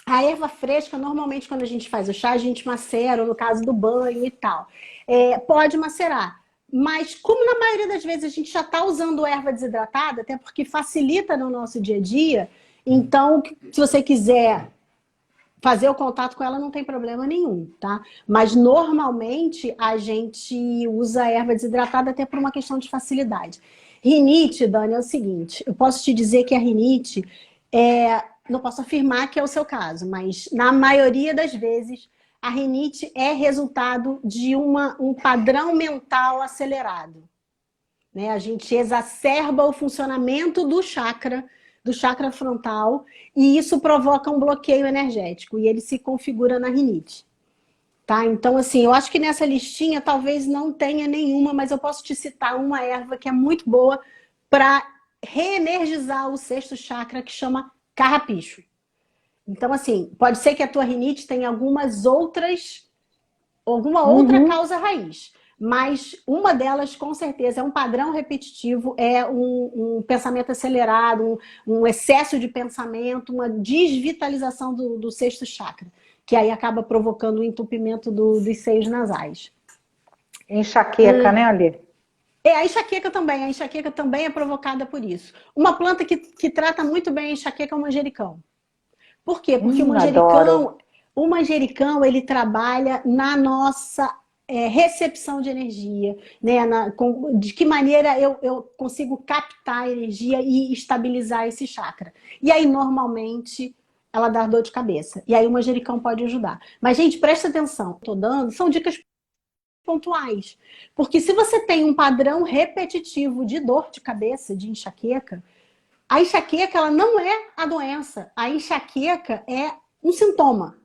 a erva fresca, normalmente, quando a gente faz o chá, a gente macera, ou no caso do banho e tal. Pode macerar. Mas, como na maioria das vezes a gente já está usando erva desidratada, até porque facilita no nosso dia a dia, então, se você quiser fazer o contato com ela, não tem problema nenhum, tá? Mas, normalmente, a gente usa a erva desidratada até por uma questão de facilidade. Rinite, Dani, é o seguinte, eu posso te dizer que a rinite, não posso afirmar que é o seu caso, mas na maioria das vezes, a rinite é resultado de um padrão mental acelerado, né? A gente exacerba o funcionamento do chakra frontal, e isso provoca um bloqueio energético, e ele se configura na rinite. Tá? Então, assim, eu acho que nessa listinha talvez não tenha nenhuma, mas eu posso te citar uma erva que é muito boa para reenergizar o sexto chakra, que chama carrapicho. Então, assim, pode ser que a tua rinite tenha alguma outra Uhum. causa raiz. Mas uma delas, com certeza, é um padrão repetitivo, é um pensamento acelerado, um excesso de pensamento, uma desvitalização do sexto chakra, que aí acaba provocando o entupimento dos seios nasais. Enxaqueca, né, Ali? A enxaqueca também é provocada por isso. Uma planta que trata muito bem a enxaqueca é o manjericão. Por quê? Porque Adoro. o manjericão, ele trabalha na nossa recepção de energia, né? De que maneira eu consigo captar a energia e estabilizar esse chakra. E aí, normalmente, ela dá dor de cabeça. E aí o manjericão pode ajudar. Mas, gente, presta atenção. Estou dando, são dicas pontuais. Porque se você tem um padrão repetitivo de dor de cabeça, de enxaqueca, a enxaqueca, ela não é a doença. A enxaqueca é um sintoma.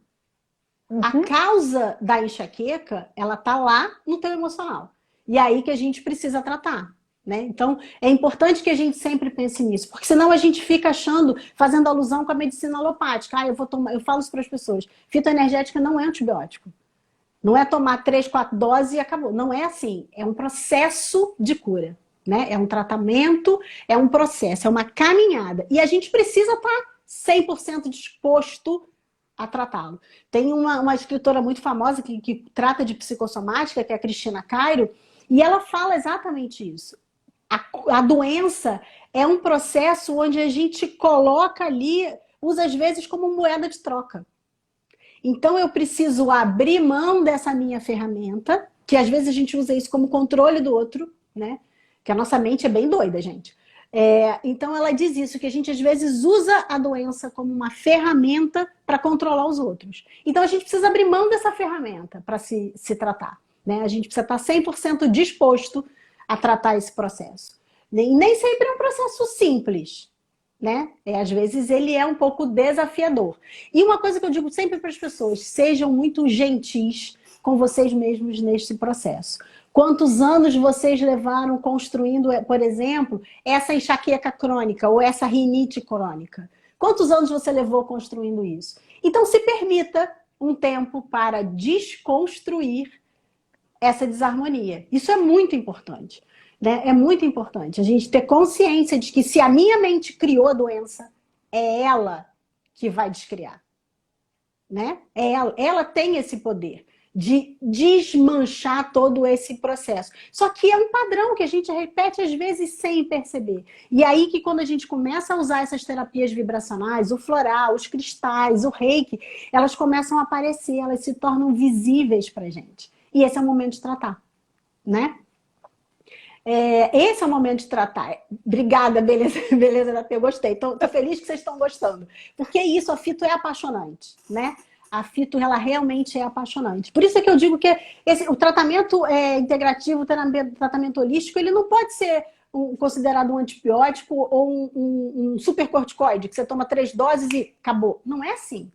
A Uhum. causa da enxaqueca, ela tá lá no teu emocional. E é aí que a gente precisa tratar, né? Então, é importante que a gente sempre pense nisso, porque senão a gente fica achando, fazendo alusão com a medicina alopática. Ah, eu falo isso para as pessoas. Fitoenergética não é antibiótico. Não é tomar 3, 4 doses e acabou. Não é assim. É um processo de cura, né? É um tratamento, é um processo, é uma caminhada. E a gente precisa estar 100% disposto a tratá-lo. Tem uma escritora muito famosa que trata de psicossomática, que é a Cristina Cairo, e ela fala exatamente isso. A doença é um processo onde a gente coloca ali, usa às vezes como moeda de troca. Então eu preciso abrir mão dessa minha ferramenta, que às vezes a gente usa isso como controle do outro, né? Que a nossa mente é bem doida, gente. Então ela diz isso, que a gente às vezes usa a doença como uma ferramenta para controlar os outros. Então a gente precisa abrir mão dessa ferramenta para se tratar, né? A gente precisa estar 100% disposto a tratar esse processo. E nem sempre é um processo simples, né? Às vezes ele é um pouco desafiador. E uma coisa que eu digo sempre para as pessoas, sejam muito gentis com vocês mesmos neste processo. Quantos anos vocês levaram construindo, por exemplo, essa enxaqueca crônica ou essa rinite crônica? Quantos anos você levou construindo isso? Então se permita um tempo para desconstruir essa desarmonia. Isso é muito importante. Né? É muito importante a gente ter consciência de que se a minha mente criou a doença, é ela que vai descriar. Né? Ela tem esse poder de desmanchar todo esse processo. Só que é um padrão que a gente repete às vezes sem perceber. E aí que quando a gente começa a usar essas terapias vibracionais, o floral, os cristais, o reiki, elas começam a aparecer, elas se tornam visíveis pra gente. E esse é o momento de tratar, né? Esse é o momento de tratar. Obrigada, beleza da P, eu gostei. Tô feliz que vocês estão gostando. Porque isso, a fito é apaixonante, né? A fito, ela realmente é apaixonante. Por isso é que eu digo que o tratamento integrativo, o tratamento holístico, ele não pode ser considerado um antibiótico ou um supercorticoide, que você toma 3 doses e acabou. Não é assim.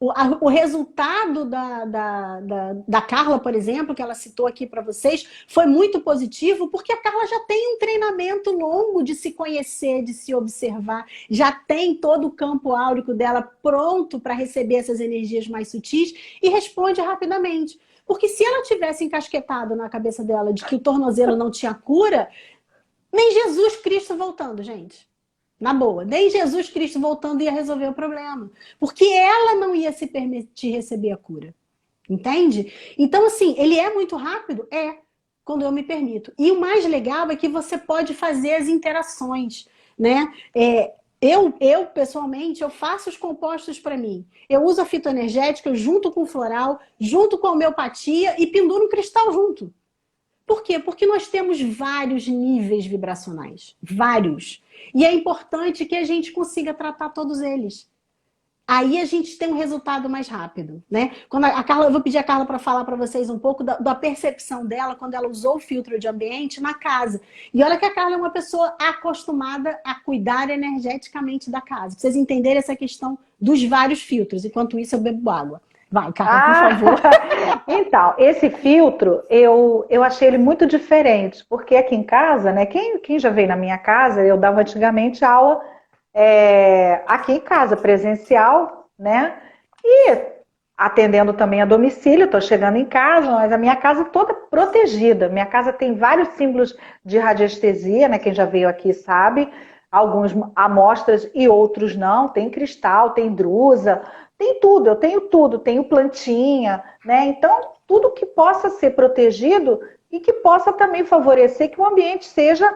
O resultado da Carla, por exemplo, que ela citou aqui para vocês, foi muito positivo, porque a Carla já tem um treinamento longo de se conhecer, de se observar, já tem todo o campo áurico dela pronto para receber essas energias mais sutis e responde rapidamente. Porque se ela tivesse encasquetado na cabeça dela de que o tornozelo não tinha cura, nem Jesus Cristo voltando, gente. Na boa, nem Jesus Cristo voltando ia resolver o problema. Porque ela não ia se permitir receber a cura. Entende? Então, assim, ele é muito rápido? Quando eu me permito. E o mais legal é que você pode fazer as interações, né? Eu, pessoalmente, eu faço os compostos para mim. Eu uso a fitoenergética junto com o floral, junto com a homeopatia e penduro um cristal junto. Por quê? Porque nós temos vários níveis vibracionais. Vários. E é importante que a gente consiga tratar todos eles. Aí a gente tem um resultado mais rápido, né? Quando a Carla, eu vou pedir a Carla para falar para vocês um pouco da percepção dela quando ela usou o filtro de ambiente na casa. E olha que a Carla é uma pessoa acostumada a cuidar energeticamente da casa. Pra vocês entenderem essa questão dos vários filtros. Enquanto isso, eu bebo água. Vai, Carla, por favor. Então, esse filtro, eu achei ele muito diferente, porque aqui em casa, né, quem já veio na minha casa, eu dava antigamente aula aqui em casa, presencial, né, e atendendo também a domicílio, estou chegando em casa, mas a minha casa toda protegida, minha casa tem vários símbolos de radiestesia, né, quem já veio aqui sabe, alguns amostras e outros não, tem cristal, tem drusa, tem tudo, eu tenho tudo, tenho plantinha, né? Então, tudo que possa ser protegido e que possa também favorecer que o ambiente seja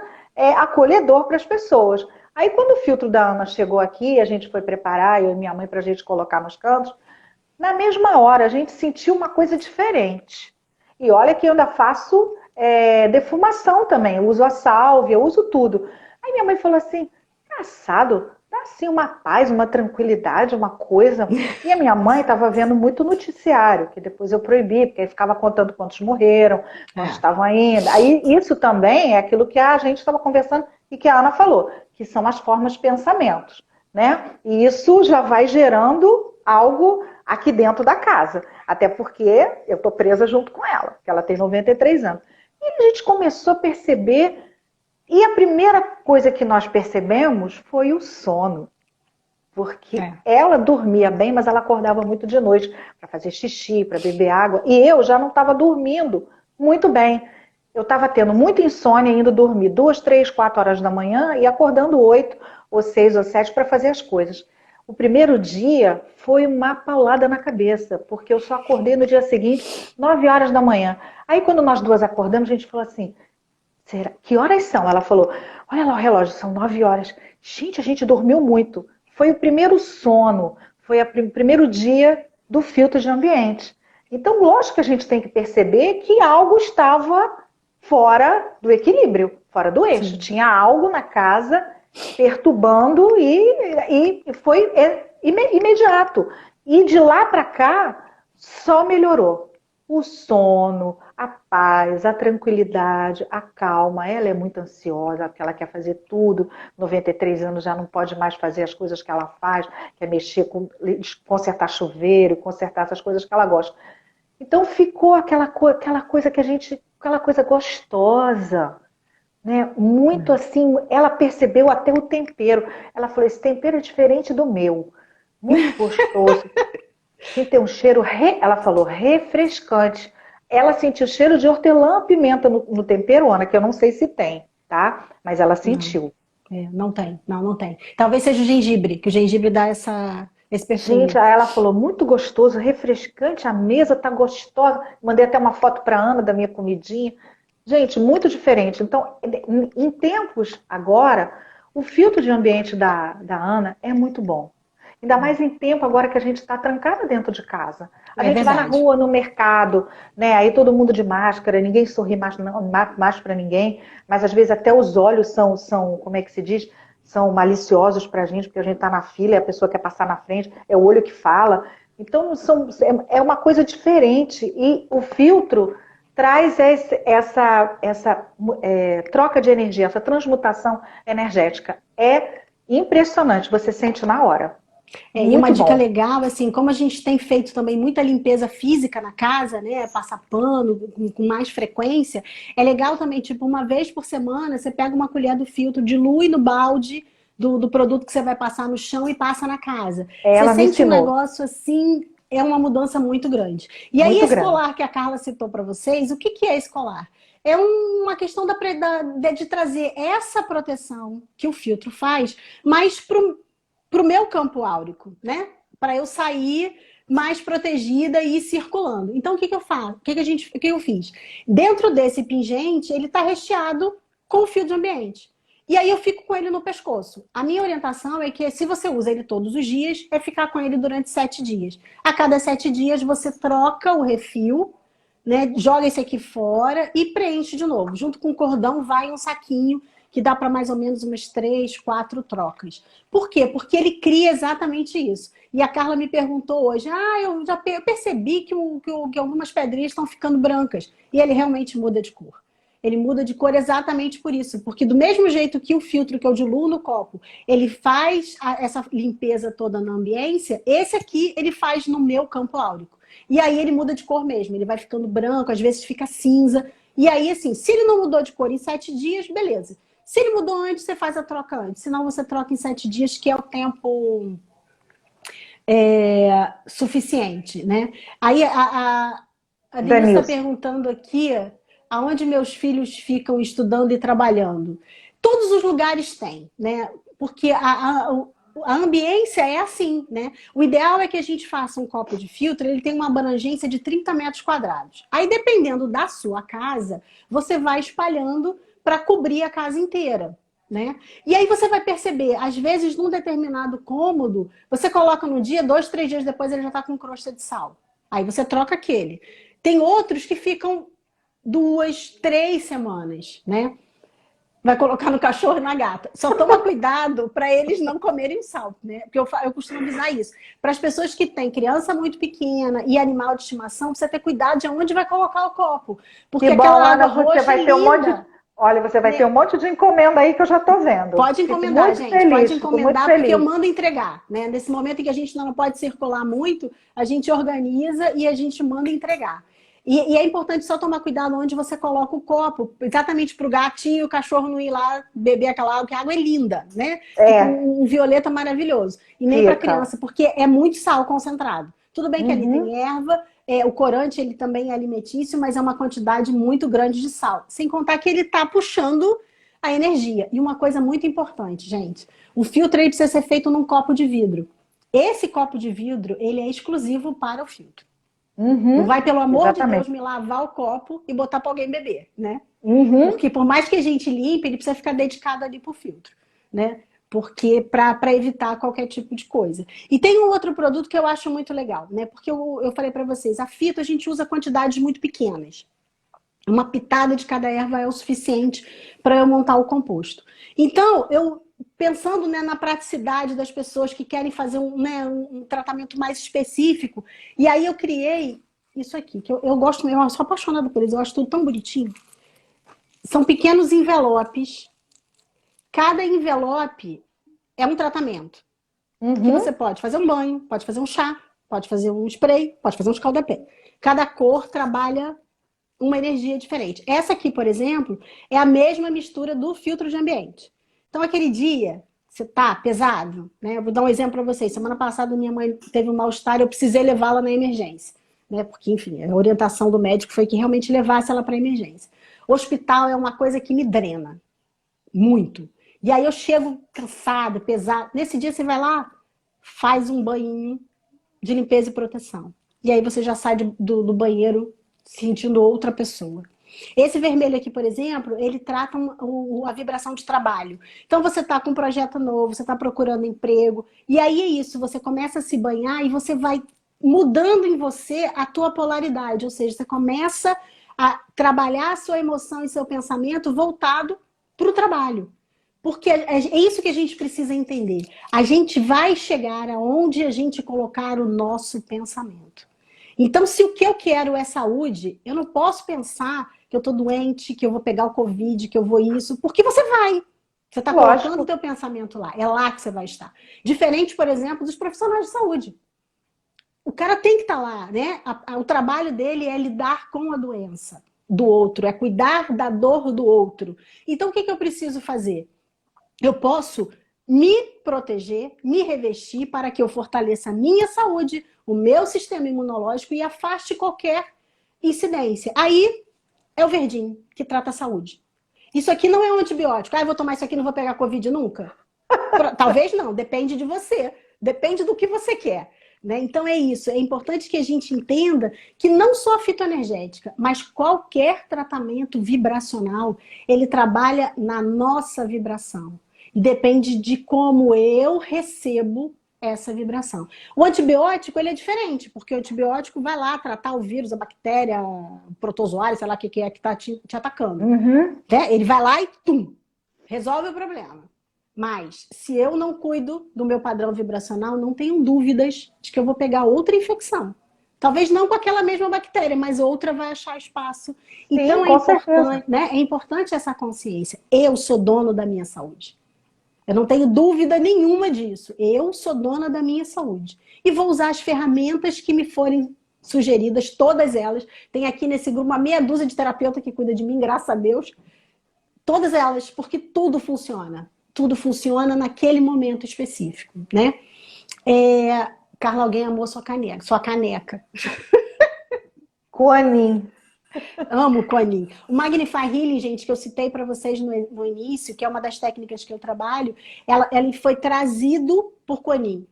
acolhedor para as pessoas. Aí, quando o filtro da Ana chegou aqui, a gente foi preparar, eu e minha mãe, para a gente colocar nos cantos, na mesma hora a gente sentiu uma coisa diferente. E olha que eu ainda faço defumação também, eu uso a sálvia, eu uso tudo. Aí minha mãe falou assim, engraçado, dá assim uma paz, uma tranquilidade, uma coisa. E a minha mãe estava vendo muito noticiário, que depois eu proibi, porque aí ficava contando quantos morreram, quantos estavam ainda. Aí isso também é aquilo que a gente estava conversando e que a Ana falou, que são as formas de pensamentos, né? E isso já vai gerando algo aqui dentro da casa. Até porque eu estou presa junto com ela, porque ela tem 93 anos. E a gente começou a perceber. E a primeira coisa que nós percebemos foi o sono. Porque ela dormia bem, mas ela acordava muito de noite para fazer xixi, para beber água. E eu já não estava dormindo muito bem. Eu estava tendo muita insônia, indo dormir 2, 3, 4 horas da manhã e acordando 8, ou 6, ou 7 para fazer as coisas. O primeiro dia foi uma paulada na cabeça, porque eu só acordei no dia seguinte, 9 horas da manhã. Aí quando nós duas acordamos, a gente falou assim, que horas são? Ela falou, olha lá o relógio, são 9 horas. Gente, a gente dormiu muito. Foi o primeiro sono, foi o primeiro dia do filtro de ambiente. Então, lógico que a gente tem que perceber que algo estava fora do equilíbrio, fora do eixo. Sim. Tinha algo na casa perturbando e foi imediato. E de lá para cá, só melhorou. O sono, a paz, a tranquilidade, a calma. Ela é muito ansiosa, porque ela quer fazer tudo. 93 anos já não pode mais fazer as coisas que ela faz, quer mexer consertar chuveiro, consertar essas coisas que ela gosta. Então ficou aquela coisa que a gente, aquela coisa gostosa, né? Muito assim, ela percebeu até o tempero. Ela falou, esse tempero é diferente do meu. Muito gostoso. Sim, tem um cheiro, ela falou, refrescante. Ela sentiu cheiro de hortelã, pimenta no tempero, Ana, que eu não sei se tem, tá? Mas ela sentiu. Não tem, não tem. Talvez seja o gengibre, que o gengibre dá esse perfume. Gente, aí ela falou, muito gostoso, refrescante, a mesa tá gostosa. Mandei até uma foto pra Ana da minha comidinha. Gente, muito diferente. Então, em tempos agora, o filtro de ambiente da Ana é muito bom. Ainda mais em tempo agora que a gente está trancada dentro de casa. A gente vai na rua, no mercado, né? Aí todo mundo de máscara, ninguém sorri mais para ninguém, mas às vezes até os olhos são, como é que se diz? São maliciosos para a gente, porque a gente está na fila e a pessoa quer passar na frente, é o olho que fala. Então é uma coisa diferente. E o filtro traz essa troca de energia, essa transmutação energética. É impressionante, você sente na hora. E uma dica legal, assim, como a gente tem feito também muita limpeza física na casa, né, passar pano com mais frequência, é legal também, tipo, uma vez por semana, você pega uma colher do filtro, dilui no balde do produto que você vai passar no chão e passa na casa. Ela você sente um ensinou. negócio assim, é uma mudança muito grande. E aí esse colar que a Carla citou para vocês, o que é esse colar? É uma questão de trazer essa proteção que o filtro faz, mas para o meu campo áurico, né? Para eu sair mais protegida e ir circulando. Então, o que eu faço? O que eu fiz? Dentro desse pingente, ele está recheado com o fio de ambiente. E aí eu fico com ele no pescoço. A minha orientação é que se você usa ele todos os dias, é ficar com ele durante 7 dias. A cada 7 dias você troca o refil, né? Joga esse aqui fora e preenche de novo. Junto com o cordão vai um saquinho que dá para mais ou menos umas 3, 4 trocas. Por quê? Porque ele cria exatamente isso. E a Carla me perguntou hoje, eu percebi que algumas pedrinhas estão ficando brancas. E ele realmente muda de cor. ele muda de cor exatamente por isso. Porque do mesmo jeito que o filtro que eu diluo no copo, ele faz essa limpeza toda na ambiência, esse aqui ele faz no meu campo áurico. E aí ele muda de cor mesmo, ele vai ficando branco, às vezes fica cinza. E aí, assim, se ele não mudou de cor em 7 dias, beleza. Se ele mudou antes, você faz a troca antes. Senão você troca em 7 dias, que é o tempo suficiente, né? Aí a Denise está perguntando aqui aonde meus filhos ficam estudando e trabalhando. Todos os lugares têm, né? Porque a ambiência é assim, né? O ideal é que a gente faça um copo de filtro, ele tem uma abrangência de 30 metros quadrados. Aí, dependendo da sua casa, você vai espalhando para cobrir a casa inteira, né? E aí você vai perceber, às vezes, num determinado cômodo, você coloca no dia, 2, 3 dias depois ele já está com crosta de sal. Aí você troca aquele. Tem outros que ficam 2, 3 semanas, né? Vai colocar no cachorro e na gata. Só toma cuidado para eles não comerem sal, né? Porque eu costumo avisar isso. Para as pessoas que têm criança muito pequena e animal de estimação, precisa ter cuidado de onde vai colocar o copo. Porque que bom, aquela Ana, água você roxa vai ter um monte de... Olha, você vai ter um monte de encomenda aí que eu já estou vendo. Pode encomendar, gente. Feliz, pode encomendar, porque eu mando entregar, né? Nesse momento em que a gente não pode circular muito, a gente organiza e a gente manda entregar. E é importante só tomar cuidado onde você coloca o copo, exatamente para o gatinho e o cachorro não ir lá beber aquela água, que a água é linda, né? Fica um violeta maravilhoso. E nem para criança, porque é muito sal concentrado. Tudo bem que ali tem erva, o corante ele também é alimentício, mas é uma quantidade muito grande de sal. Sem contar que ele está puxando a energia. E uma coisa muito importante, gente, o filtro ele precisa ser feito num copo de vidro. Esse copo de vidro, ele é exclusivo para o filtro. Não vai, pelo amor de Deus, me lavar o copo e botar para alguém beber, né? Porque por mais que a gente limpe, ele precisa ficar dedicado ali pro filtro, né? Porque para evitar qualquer tipo de coisa. E tem um outro produto que eu acho muito legal, né? Porque eu falei para vocês, a fita a gente usa quantidades muito pequenas. Uma pitada de cada erva é o suficiente para eu montar o composto. Então, eu pensando, né, na praticidade das pessoas que querem fazer um tratamento mais específico, e aí eu criei isso aqui, que eu gosto, eu sou apaixonada por eles, eu acho tudo tão bonitinho. São pequenos envelopes. Cada envelope é um tratamento. Que você pode fazer um banho, pode fazer um chá, pode fazer um spray, pode fazer um escaldapé. Cada cor trabalha uma energia diferente. Essa aqui, por exemplo, é a mesma mistura do filtro de ambiente. Então, aquele dia, você tá pesado, né? Eu vou dar um exemplo para vocês. Semana passada, minha mãe teve um mal-estar e eu precisei levá-la na emergência, né? Porque, enfim, a orientação do médico foi que realmente levasse ela para a emergência. O hospital é uma coisa que me drena muito. E aí eu chego cansada, pesada. Nesse dia você vai lá, faz um banho de limpeza e proteção. E aí você já sai do banheiro sentindo outra pessoa. Esse vermelho aqui, por exemplo, ele trata a vibração de trabalho. Então você está com um projeto novo, você está procurando emprego, e aí é isso, você começa a se banhar e você vai mudando em você a tua polaridade, ou seja, você começa a trabalhar a sua emoção e seu pensamento voltado para o trabalho. Porque é isso que a gente precisa entender. A gente vai chegar aonde a gente colocar o nosso pensamento. Então, se o que eu quero é saúde, eu não posso pensar que eu estou doente, que eu vou pegar o Covid, que eu vou isso, porque você vai. Você está colocando o teu pensamento lá. É lá que você vai estar. Diferente, por exemplo, dos profissionais de saúde. O cara tem que estar lá, né? O trabalho dele é lidar com a doença do outro, é cuidar da dor do outro. Então, o que eu preciso fazer? Eu posso me proteger, me revestir para que eu fortaleça a minha saúde, o meu sistema imunológico e afaste qualquer incidência. Aí é o verdinho que trata a saúde. Isso aqui não é um antibiótico. Eu vou tomar isso aqui e não vou pegar Covid nunca? Talvez não, depende de você. Depende do que você quer. Né? Então é isso. É importante que a gente entenda que não só a fitoenergética, mas qualquer tratamento vibracional, ele trabalha na nossa vibração. E depende de como eu recebo essa vibração. O antibiótico, ele é diferente, porque o antibiótico vai lá tratar o vírus, a bactéria, o protozoário, sei lá o que é que está te atacando. Né? Ele vai lá e resolve o problema. Mas, se eu não cuido do meu padrão vibracional, não tenho dúvidas de que eu vou pegar outra infecção. Talvez não com aquela mesma bactéria, mas outra vai achar espaço. Então com certeza. né, é importante essa consciência. Eu sou dono da minha saúde. Eu não tenho dúvida nenhuma disso. Eu sou dona da minha saúde. E vou usar as ferramentas que me forem sugeridas, todas elas. Tem aqui nesse grupo uma meia dúzia de terapeuta que cuida de mim, graças a Deus. Todas elas, porque tudo funciona. Tudo funciona naquele momento específico, né? Carla, alguém amou sua caneca. Sua caneca. Coanin. Amo o Coanin. O Magnify Healing, gente, que eu citei para vocês no início, que é uma das técnicas que eu trabalho, ele foi trazido por Coanin.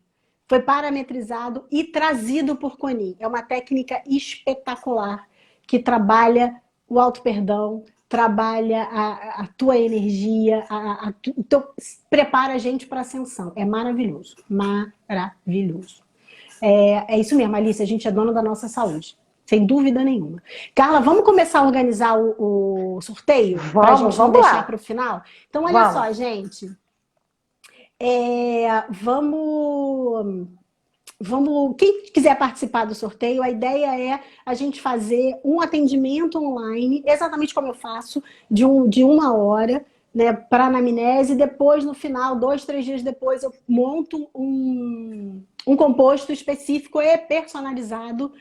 Foi parametrizado e trazido por Coanin. É uma técnica espetacular que trabalha o auto-perdão, trabalha a tua energia, então, prepara a gente para a ascensão. É maravilhoso. Maravilhoso. É isso mesmo, Alice, a gente é dona da nossa saúde. Sem dúvida nenhuma. Vamos começar a organizar o sorteio? Para a gente não deixar para o final? Então, olha só, gente. Quem quiser participar do sorteio, a ideia é a gente fazer um atendimento online, exatamente como eu faço, de 1 hora, né, para anamnese. Depois, no final, 2, 3 dias depois, eu monto um composto específico e personalizado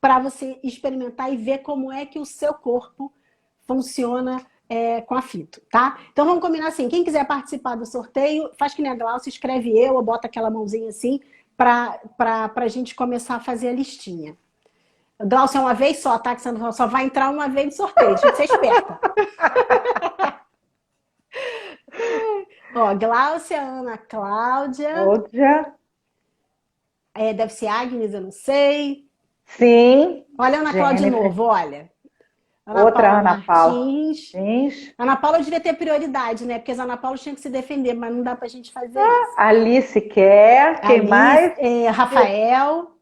para você experimentar e ver como é que o seu corpo funciona com a fito, tá? Então vamos combinar assim, quem quiser participar do sorteio, faz que nem a Glaucia, escreve eu, ou bota aquela mãozinha assim, para a gente começar a fazer a listinha. Glaucia, uma vez só, tá? Que você só vai entrar uma vez no sorteio, deixa de ser esperta. Ó, Glaucia, Ana Cláudia. Outra. Deve ser Agnes, eu não sei. Sim. Olha a Ana Cláudia de novo, olha. Outra Ana Paula. Ana Paula devia ter prioridade, né? Porque as Ana Paula tinham que se defender, mas não dá pra gente fazer isso. Alice quer. Quem mais? Rafael.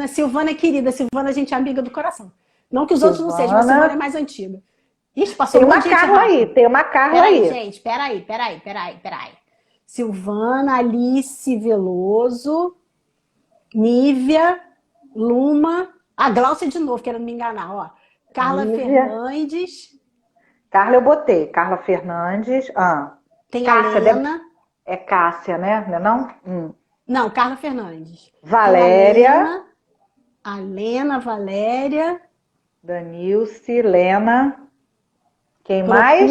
Silvana é querida. Silvana, a gente é amiga do coração. Não que os outros não sejam, mas a Silvana é mais antiga. Ixi, passou tem uma Carla aí, tem uma Carla aí. Gente, peraí. Silvana, Alice Veloso, Nívia, Luma, a Glaucia de novo, querendo me enganar, ó. Carla Fernandes. Carla eu botei, Carla Fernandes. Tem Cássia, a Helena. É Cássia, né? Não? Não, Carla Fernandes. Valéria. A Lena, Valéria. Danilce, Lena. Quem mais?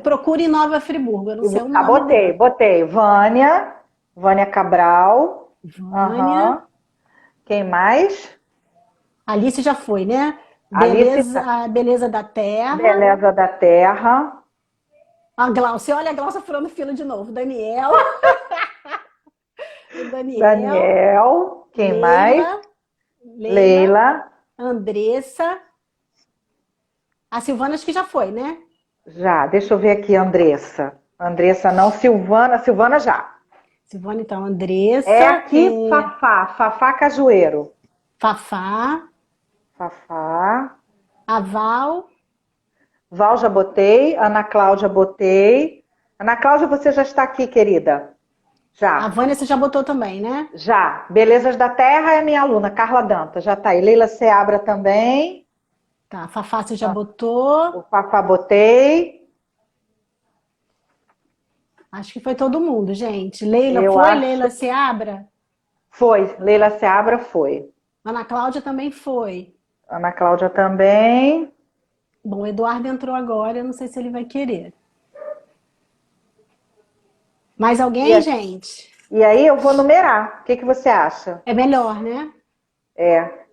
Procure em Nova Friburgo. Eu não sei o nome. Botei. Vânia Cabral. Vânia. Quem mais? Alice já foi, né? Beleza da Terra. Beleza da Terra. A Glaucia, olha a Glaucia furando fila de novo. Daniel. Daniel. Quem mais? Leila. Andressa. A Silvana acho que já foi, né? Já, deixa eu ver aqui, Andressa. Andressa não, Silvana já. Silvana, então, Andressa. É aqui, Fafá Cajueiro. Fafá. A Val. Val já botei, Ana Cláudia botei. Ana Cláudia, você já está aqui, querida? Já. A Vânia você já botou também, né? Já. Belezas da Terra é minha aluna, Carla Danta, já tá aí. Leila Seabra também. Tá, Fafá você já botou. O Fafá botei. Acho que foi todo mundo, gente. Leila Seabra? Foi, Leila Seabra foi. Ana Cláudia também foi. Ana Cláudia também. Bom, o Eduardo entrou agora, eu não sei se ele vai querer. Mais alguém, gente? E aí eu vou numerar. O que você acha? É melhor, né?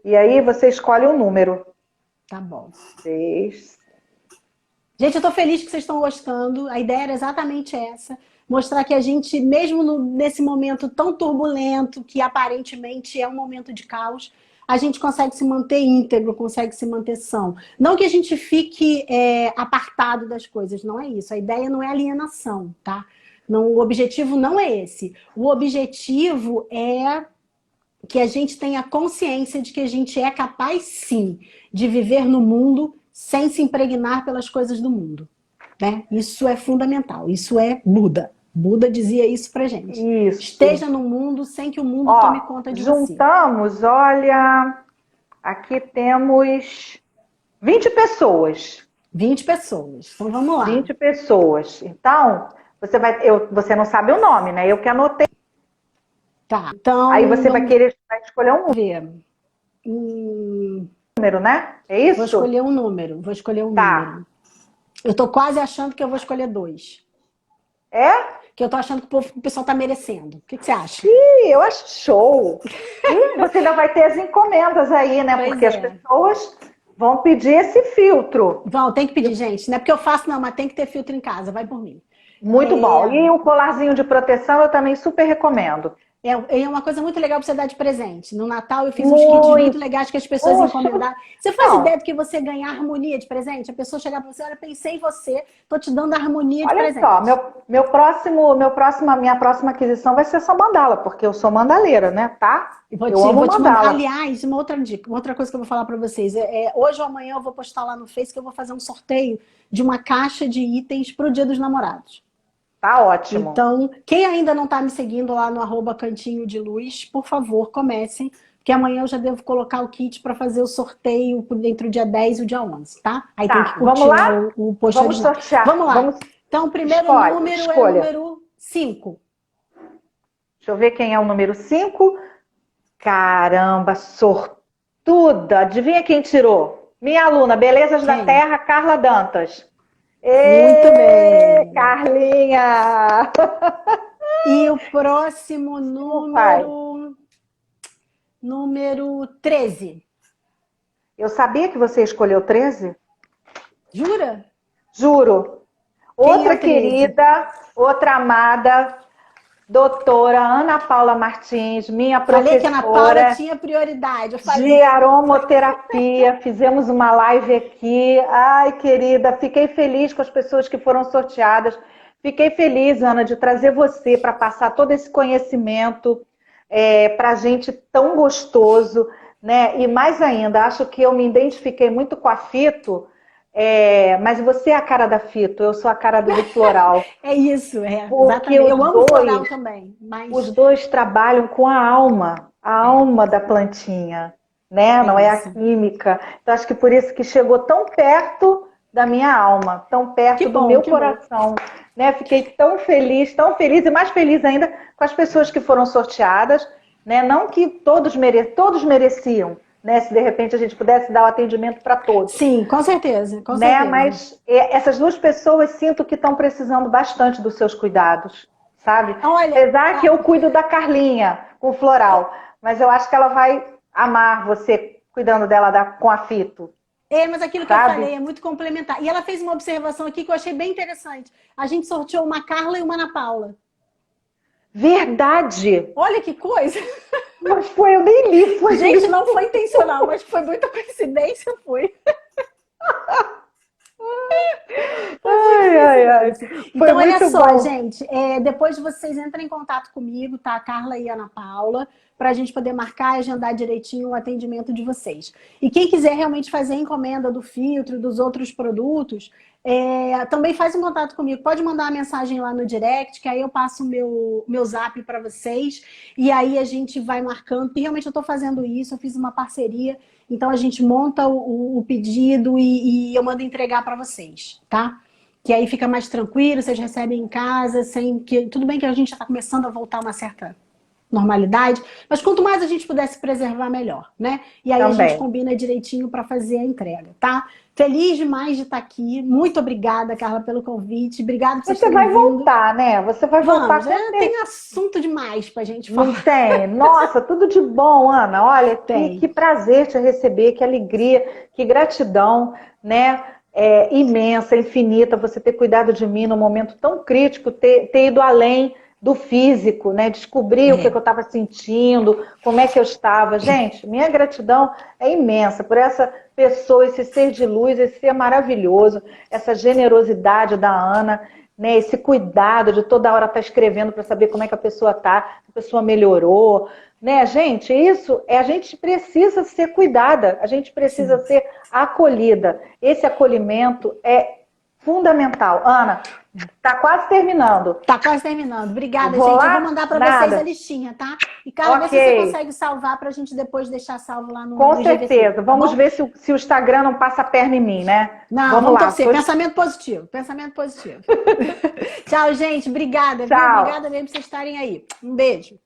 E aí você escolhe um número. Tá bom. 6. Gente, eu tô feliz que vocês estão gostando. A ideia era exatamente essa. Mostrar que a gente, mesmo nesse momento tão turbulento, que aparentemente é um momento de caos, a gente consegue se manter íntegro, consegue se manter são. Não que a gente fique apartado das coisas, não é isso. A ideia não é alienação, tá? Não, o objetivo não é esse. O objetivo é que a gente tenha consciência de que a gente é capaz, sim, de viver no mundo sem se impregnar pelas coisas do mundo. Né? Isso é fundamental, isso é Buda. Buda dizia isso pra gente. Isso. Esteja no mundo sem que o mundo tome conta de você. Juntamos, olha, aqui temos 20 pessoas. 20 pessoas. Então vamos lá. 20 pessoas. Então, você não sabe o nome, né? Eu que anotei. Tá. Então, aí você vai escolher um número, né? É isso? Vou escolher um número. Número. Eu tô quase achando que eu vou escolher 2. É? Que eu tô achando que o pessoal tá merecendo. O que você acha? Ih, eu acho show. E você ainda vai ter as encomendas aí, né? Pois porque as pessoas vão pedir esse filtro. Tem que pedir, gente. Não é porque eu faço, não, mas tem que ter filtro em casa. Vai por mim. Muito bom. E o colarzinho de proteção eu também super recomendo. É uma coisa muito legal para você dar de presente. No Natal eu fiz uns kits muito legais que as pessoas encomendaram. Você faz ideia do que você ganhar harmonia de presente? A pessoa chegar para você, olha, pensei em você, tô te dando harmonia de presente. Olha só, minha próxima aquisição vai ser essa mandala, porque eu sou mandaleira, né, tá? Eu vou te mandar. Aliás, uma outra dica, uma outra coisa que eu vou falar para vocês. Hoje ou amanhã eu vou postar lá no Face que eu vou fazer um sorteio de uma caixa de itens pro Dia dos Namorados. Tá ótimo. Então, quem ainda não tá me seguindo lá no @cantinho de luz, por favor, comecem. Porque amanhã eu já devo colocar o kit para fazer o sorteio entre o dia 10 e o dia 11, tá? Aí tem que curtir lá o post Vamos sortear. Vamos lá. Então, o primeiro número é o número 5. Deixa eu ver quem é o número 5. Caramba, sortuda. Adivinha quem tirou? Minha aluna, Belezas da Terra, Carla Dantas. Muito bem. Carlinha! E o próximo número 13. Eu sabia que você escolheu 13? Jura? Juro. Outra querida, outra amada, doutora Ana Paula Martins, minha professora. Falei que a Ana Paula tinha prioridade. De aromoterapia. Fizemos uma live aqui. Ai, querida, fiquei feliz com as pessoas que foram sorteadas. Fiquei feliz, Ana, de trazer você para passar todo esse conhecimento para a gente tão gostoso, né? E mais ainda, acho que eu me identifiquei muito com a Fito. Mas você é a cara da Fito, eu sou a cara do floral. É isso, Porque exatamente. Eu amo floral também. Mas... Os dois trabalham com a alma da plantinha, né? Não é a química. Então acho que por isso que chegou tão perto da minha alma, tão perto do meu coração. Né? Fiquei tão feliz e mais feliz ainda com as pessoas que foram sorteadas, né? Não que todos mereciam. Né, se de repente a gente pudesse dar o atendimento para todos. Sim, com certeza. Com né? certeza. Mas essas duas pessoas sinto que estão precisando bastante dos seus cuidados, sabe? Olha, apesar que eu cuido da Carlinha com floral, mas eu acho que ela vai amar você cuidando dela com a Fito. Mas aquilo que eu falei é muito complementar. E ela fez uma observação aqui que eu achei bem interessante. A gente sorteou uma Carla e uma Ana Paula. Verdade! Olha que coisa! Mas eu nem li. Gente, não foi intencional, mas foi muita coincidência, foi. Ai. Então, olha só, gente, depois vocês entrem em contato comigo, tá? A Carla e a Ana Paula, para a gente poder marcar e agendar direitinho o atendimento de vocês. E quem quiser realmente fazer a encomenda do filtro, dos outros produtos, também faz um contato comigo. Pode mandar uma mensagem lá no direct, que aí eu passo o meu zap para vocês. E aí a gente vai marcando. E realmente eu estou fazendo isso, eu fiz uma parceria. Então a gente monta o pedido e eu mando entregar para vocês, tá? Que aí fica mais tranquilo, vocês recebem em casa, sem que... Tudo bem que a gente já está começando a voltar a uma certa normalidade, mas quanto mais a gente pudesse preservar, melhor, né? E aí também a gente combina direitinho para fazer a entrega, tá? Feliz demais de estar aqui. Muito obrigada, Carla, pelo convite. Obrigada por vocês terem vindo. Você vai voltar, né? Você vai voltar. Tem assunto demais pra gente falar. Não tem? Nossa, tudo de bom, Ana. Olha, que prazer te receber, que alegria, que gratidão, né? Imensa, infinita, você ter cuidado de mim num momento tão crítico, ter ido além do físico, né? Descobrir o que eu estava sentindo, como é que eu estava. Gente, minha gratidão é imensa por essa pessoa, esse ser de luz, esse ser maravilhoso, essa generosidade da Ana, né? Esse cuidado de toda hora estar escrevendo para saber como é que a pessoa está, se a pessoa melhorou. Né, gente, a gente precisa ser cuidada, a gente precisa ser acolhida. Esse acolhimento é fundamental. Ana, Tá quase terminando. Tá quase terminando. Obrigada, Vou gente. lá? Eu vou mandar para vocês a listinha, tá? E, Carla, vê se você consegue salvar pra gente depois deixar salvo lá no Com no certeza. GVC, tá Vamos bom? ver se o Instagram não passa a perna em mim, né? Não, vamos lá. torcer. Pensamento positivo. Pensamento positivo. Tchau, gente. Obrigada, viu? Tchau. Obrigada mesmo por vocês estarem aí. Um beijo.